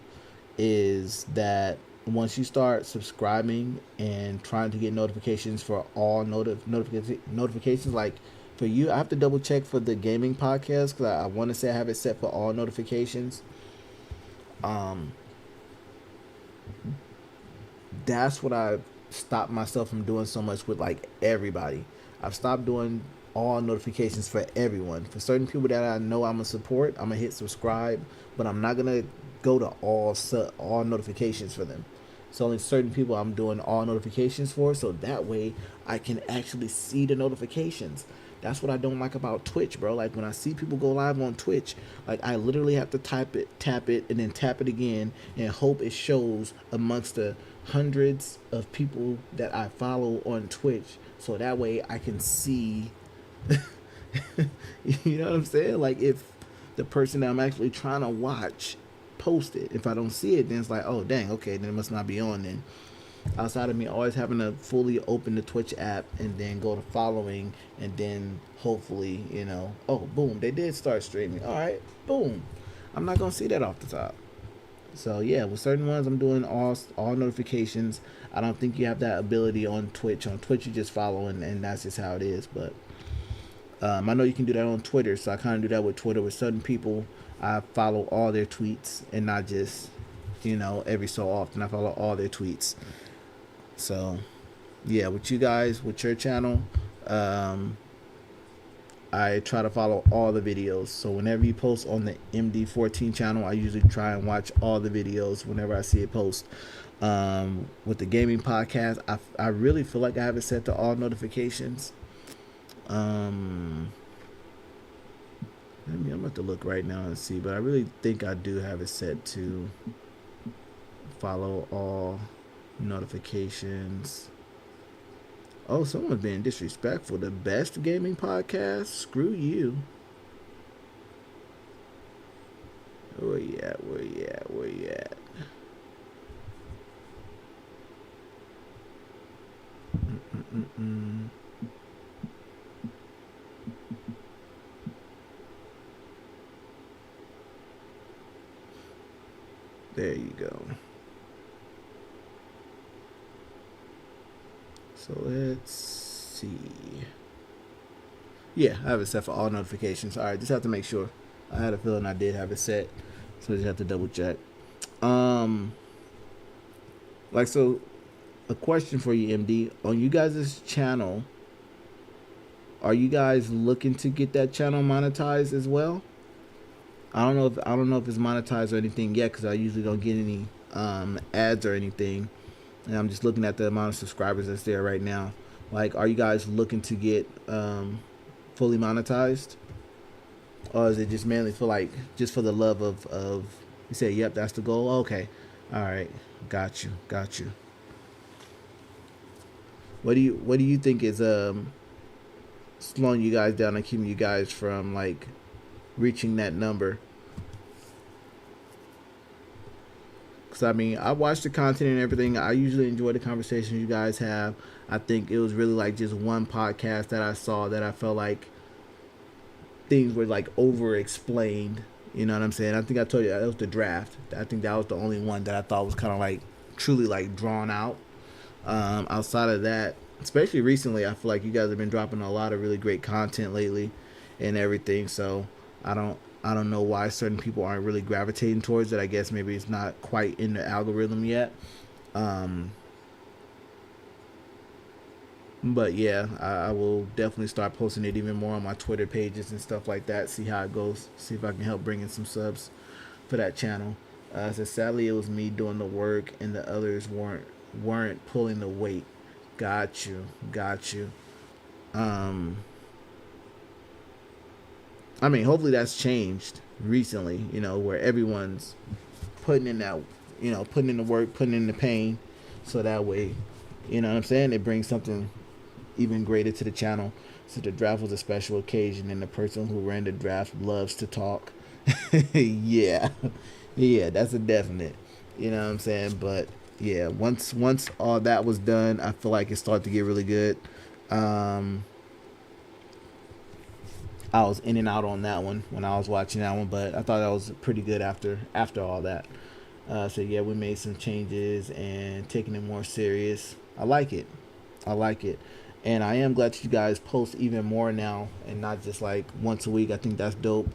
is that once you start subscribing and trying to get notifications for all notifications, like for you, I have to double check for the gaming podcast because I want to say I have it set for all notifications. That's what I've stopped myself from doing so much with like everybody. I've stopped doing all notifications for everyone. For certain people that I know I'm gonna support, I'm gonna hit subscribe, but I'm not gonna go to all notifications for them. It's only certain people I'm doing all notifications for, so that way I can actually see the notifications. That's what I don't like about Twitch, bro. Like when I see people go live on Twitch, like I literally have to tap it, and then tap it again and hope it shows amongst the hundreds of people that I follow on Twitch, so that way I can see. You know what I'm saying? Like if the person that I'm actually trying to watch post it, if I don't see it, then it's like, oh dang, okay, then it must not be on then. Outside of me always having to fully open the Twitch app and then go to following, and then hopefully, you know, oh boom, they did start streaming. All right, boom. I'm not gonna see that off the top. So yeah, with certain ones I'm doing all notifications. I don't think you have that ability on Twitch. On Twitch you just follow, and that's just how it is. But I know you can do that on Twitter, so I kind of do that with Twitter. With certain people, I follow all their tweets and not just, you know, every so often. I follow all their tweets. So yeah, with you guys, with your channel, I try to follow all the videos. So whenever you post on the MD14 channel, I usually try and watch all the videos whenever I see it post. With the gaming podcast, I really feel like I have it set to all notifications. I'm about to look right now and see, but I really think I do have it set to follow all notifications. Oh, someone's being disrespectful. The best gaming podcast? Screw you. Where you at? Where you at? Where you at? There you go. So let's see. Yeah, I have it set for all notifications. All right, just have to make sure. I had a feeling I did have it set, so I just have to double check. Like, so a question for you, MD, on you guys' channel, are you guys looking to get that channel monetized as well? I don't know if it's monetized or anything yet, because I usually don't get any ads or anything. And I'm just looking at the amount of subscribers that's there right now. Like, are you guys looking to get fully monetized? Or is it just mainly for, like, just for the love of you say, yep, that's the goal? Okay. All right. Got you. What do you think is slowing you guys down and keeping you guys from, like, reaching that number? Because I mean, I watch the content and everything. I usually enjoy the conversations you guys have. I think it was really like just one podcast that I saw that I felt like things were like over explained. You know what I'm saying? I think I told you that was the draft. I think that was the only one that I thought was kind of like truly like drawn out. Outside of that, especially recently, I feel like you guys have been dropping a lot of really great content lately and everything. So I don't know why certain people aren't really gravitating towards it. I guess maybe it's not quite in the algorithm yet. But yeah, I will definitely start posting it even more on my Twitter pages and stuff like that. See how it goes. See if I can help bring in some subs for that channel. So sadly, it was me doing the work and the others weren't pulling the weight. Got you. I mean, hopefully that's changed recently, you know, where everyone's putting in that, you know, putting in the work, putting in the pain, so that way, you know what I'm saying, it brings something even greater to the channel. So the draft was a special occasion, and the person who ran the draft loves to talk. yeah, that's a definite, you know what I'm saying. But yeah, once all that was done, I feel like it started to get really good. I was in and out on that one when I was watching that one, but I thought that was pretty good after all that. So yeah, we made some changes and taking it more serious. I like it. And I am glad that you guys post even more now and not just like once a week. I think that's dope.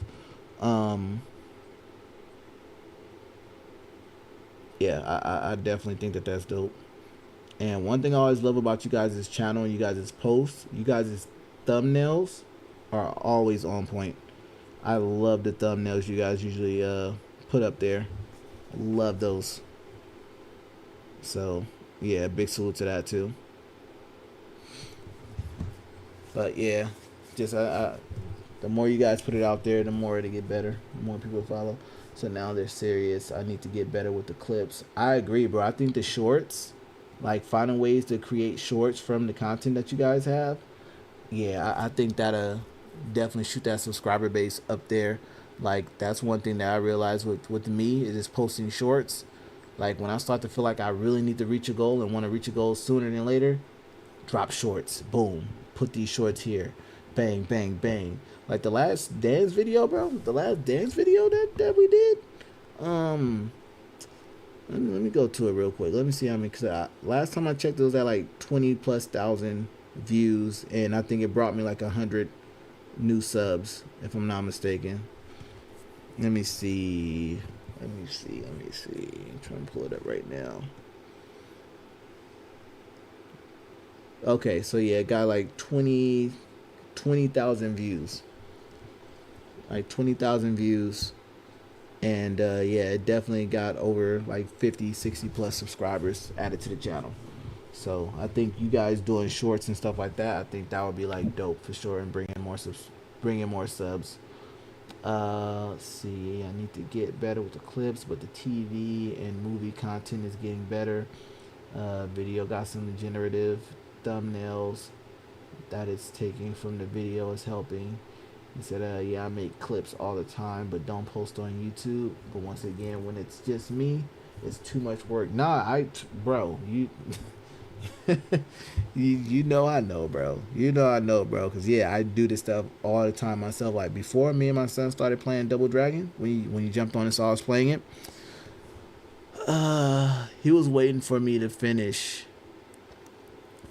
Yeah, I definitely think that that's dope. And one thing I always love about you guys' channel and you guys' posts, you guys' thumbnails are always on point. I love the thumbnails you guys usually put up there. I love those. So yeah, big salute to that too. But yeah, just the more you guys put it out there, the more it'll get better. The more people follow. So now they're serious. I need to get better with the clips. I agree, bro. I think the shorts, like finding ways to create shorts from the content that you guys have, yeah, I think that'll definitely shoot that subscriber base up there. Like, that's one thing that I realized with me is just posting shorts. Like, when I start to feel like I really need to reach a goal and want to reach a goal sooner than later, drop shorts. Boom. Put these shorts here. Bang, bang, bang. Like the last dance video, bro. The last dance video that we did. Let me go to it real quick. Let me see how many. Cause last time I checked, it was at like 20,000+ views, and I think it brought me like 100 new subs, if I'm not mistaken. Let me see. I'm trying to pull it up right now. Okay, so yeah, it got like 20,000 views. Like 20,000 views. And yeah, it definitely got over like 50-60+ subscribers added to the channel. So I think you guys doing shorts and stuff like that, I think that would be like dope for sure, and bringing more subs. Let's see, I need to get better with the clips, but the TV and movie content is getting better. Video got some generative thumbnails that it's taking from the video is helping. He said, yeah, I make clips all the time, but don't post on YouTube. But once again, when it's just me, it's too much work. Nah, bro, you you know I know, bro. You know I know, bro. Because, yeah, I do this stuff all the time myself. Like, before me and my son started playing Double Dragon, when you jumped on and saw us playing it, he was waiting for me to finish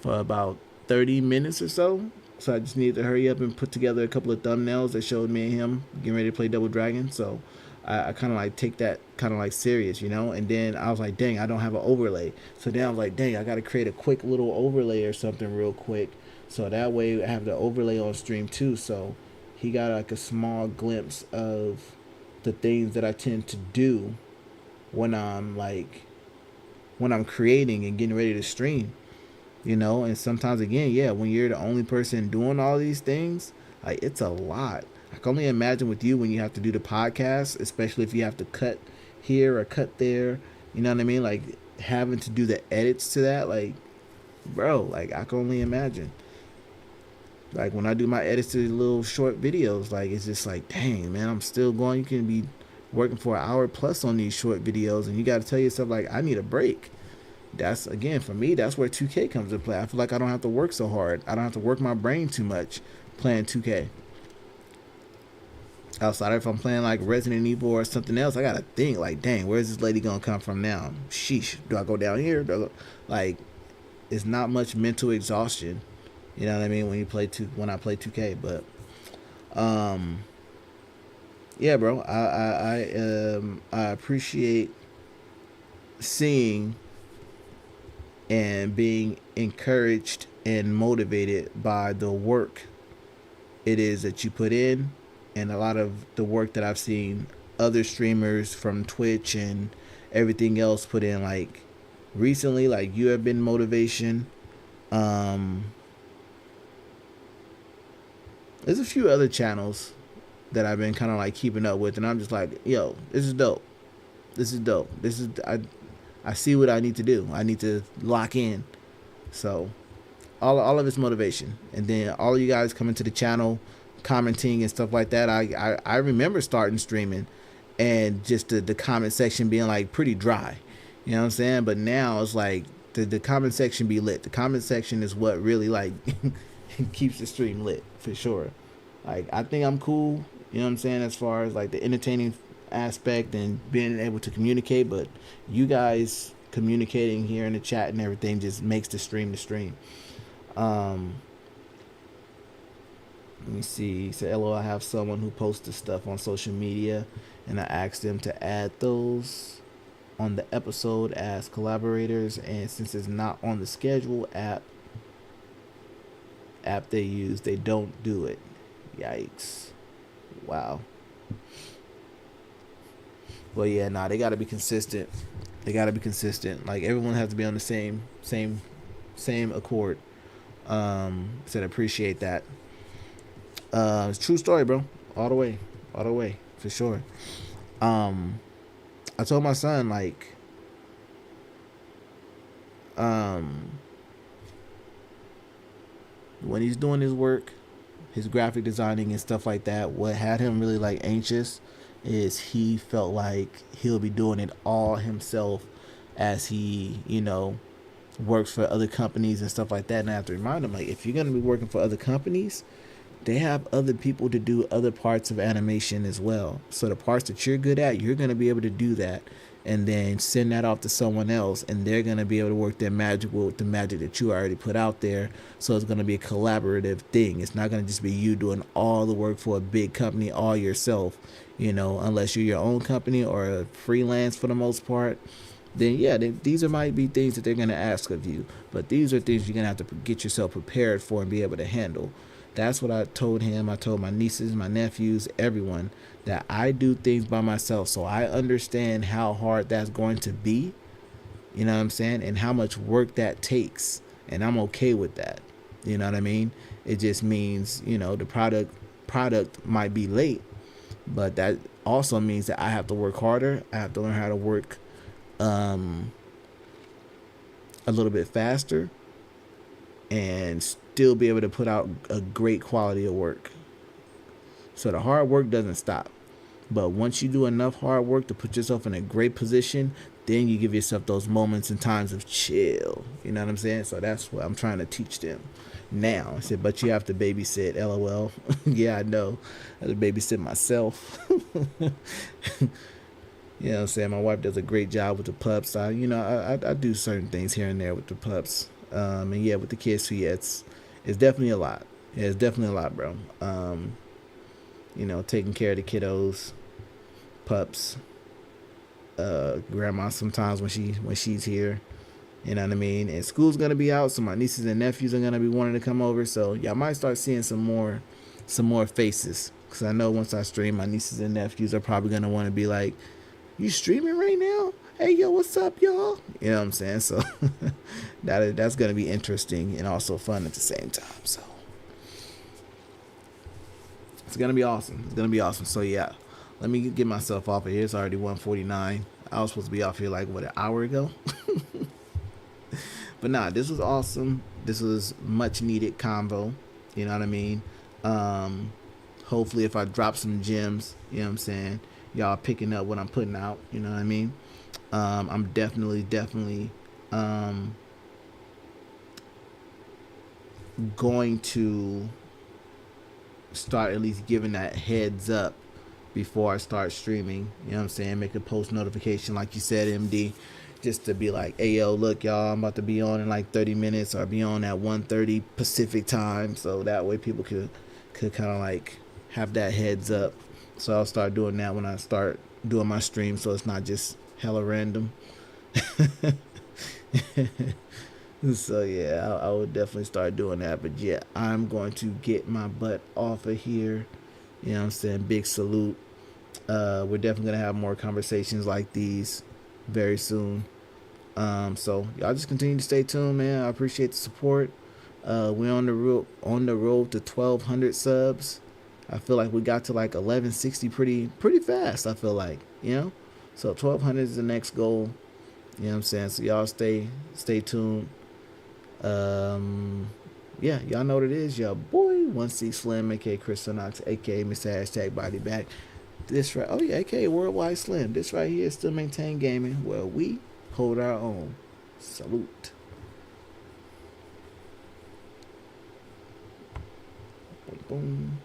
for about 30 minutes or so. So I just needed to hurry up and put together a couple of thumbnails that showed me and him getting ready to play Double Dragon. So I kind of like take that kind of like serious, you know. And then I was like, dang, I don't have an overlay. So then I was like, dang, I got to create a quick little overlay or something real quick. So that way I have the overlay on stream too. So he got like a small glimpse of the things that I tend to do when I'm creating and getting ready to stream. You know, and sometimes, again, yeah, when you're the only person doing all these things, like, it's a lot. I can only imagine with you when you have to do the podcast, especially if you have to cut here or cut there. You know what I mean? Like, having to do the edits to that, like, bro, like, I can only imagine. Like, when I do my edits to little short videos, like, it's just like, dang, man, I'm still going. You can be working for an hour plus on these short videos, and you got to tell yourself, like, I need a break. That's, again, for me, that's where 2K comes into play. I feel like I don't have to work so hard. I don't have to work my brain too much playing 2K. Outside of if I'm playing like Resident Evil or something else, I gotta think like, dang, where's this lady gonna come from now? Sheesh, do I go down here? Like, it's not much mental exhaustion. You know what I mean? When I play 2K, but yeah, bro, I appreciate seeing and being encouraged and motivated by the work it is that you put in, and a lot of the work that I've seen other streamers from Twitch and everything else put in. Like, recently, like, you have been motivation. There's a few other channels that I've been kind of like keeping up with, and I'm just like, yo, this is dope. I see what I need to do. I need to lock in. So all of it's motivation. And then all of you guys coming to the channel, commenting and stuff like that. I remember starting streaming and just the comment section being like pretty dry. You know what I'm saying? But now it's like the comment section be lit. The comment section is what really like keeps the stream lit for sure. Like, I think I'm cool, you know what I'm saying, as far as like the entertaining aspect and being able to communicate, but you guys communicating here in the chat and everything just makes the stream let me see. So LO, I have someone who posts the stuff on social media, and I asked them to add those on the episode as collaborators, and since it's not on the schedule app they use, they don't do it. Yikes. Wow. Well, yeah, nah, they got to be consistent. They got to be consistent. Like everyone has to be on the same accord. Said appreciate that. It's a true story, bro. All the way for sure. I told my son like, when he's doing his work, his graphic designing and stuff like that, what had him really like anxious is he felt like he'll be doing it all himself as he, works for other companies and stuff like that. And I have to remind him, like, if you're going to be working for other companies, they have other people to do other parts of animation as well. So the parts that you're good at, you're going to be able to do that and then send that off to someone else, and they're going to be able to work their magic with the magic that you already put out there. So it's going to be a collaborative thing. It's not going to just be you doing all the work for a big company all yourself, unless you're your own company or a freelance for the most part. Then yeah, these might be things that they're going to ask of you. But these are things you're going to have to get yourself prepared for and be able to handle. That's what I told him. I told my nieces, my nephews, everyone, that I do things by myself. So I understand how hard that's going to be, you know what I'm saying? And how much work that takes. And I'm okay with that. You know what I mean? It just means, the product might be late, but that also means that I have to work harder. I have to learn how to work a little bit faster and still be able to put out a great quality of work. So the hard work doesn't stop. But once you do enough hard work to put yourself in a great position, then you give yourself those moments and times of chill. You know what I'm saying? So that's what I'm trying to teach them now. I said, but you have to babysit, LOL. Yeah, I know. I have to babysit myself. You know what I'm saying? My wife does a great job with the pups. I do certain things here and there with the pups. And yeah, with the kids too, yeah, it's definitely a lot. Yeah, it's definitely a lot, bro. Taking care of the kiddos, pups, grandma sometimes when she's here. You know what I mean? And school's gonna be out, so my nieces and nephews are gonna be wanting to come over. So y'all might start seeing some more faces. Cause I know once I stream, my nieces and nephews are probably gonna want to be like, "You streaming right now? Hey, yo, what's up, y'all?" You know what I'm saying? So that's going to be interesting and also fun at the same time. So it's going to be awesome. So yeah, let me get myself off of here. It's already 1:49. I was supposed to be off here like, an hour ago? But nah, this was awesome. This was much needed convo. You know what I mean? Hopefully if I drop some gems, you know what I'm saying, y'all picking up what I'm putting out, you know what I mean? I'm definitely going to start at least giving that heads up before I start streaming, you know what I'm saying? Make a post notification like you said, MD, just to be like, hey yo, look y'all, I'm about to be on in like 30 minutes or be on at 1:30 Pacific time, so that way people could kind of like have that heads up. So I'll start doing that when I start doing my stream, so it's not just hella random. So yeah, I would definitely start doing that. But yeah, I'm going to get my butt off of here. You know what I'm saying? Big salute. We're definitely gonna have more conversations like these very soon. So y'all just continue to stay tuned, man. I appreciate the support. We're on the road to 1,200 subs. I feel like we got to like 1160 pretty fast. I feel like, so 1,200 is the next goal. You know what I'm saying? So y'all stay tuned. Yeah, y'all know what it is. Your boy 1C Slim, aka Chris Knox, aka Mr. Body Back. This right, oh yeah, aka Worldwide Slim. This right here is Still Maintain Gaming, where we hold our own. Salute. Boom.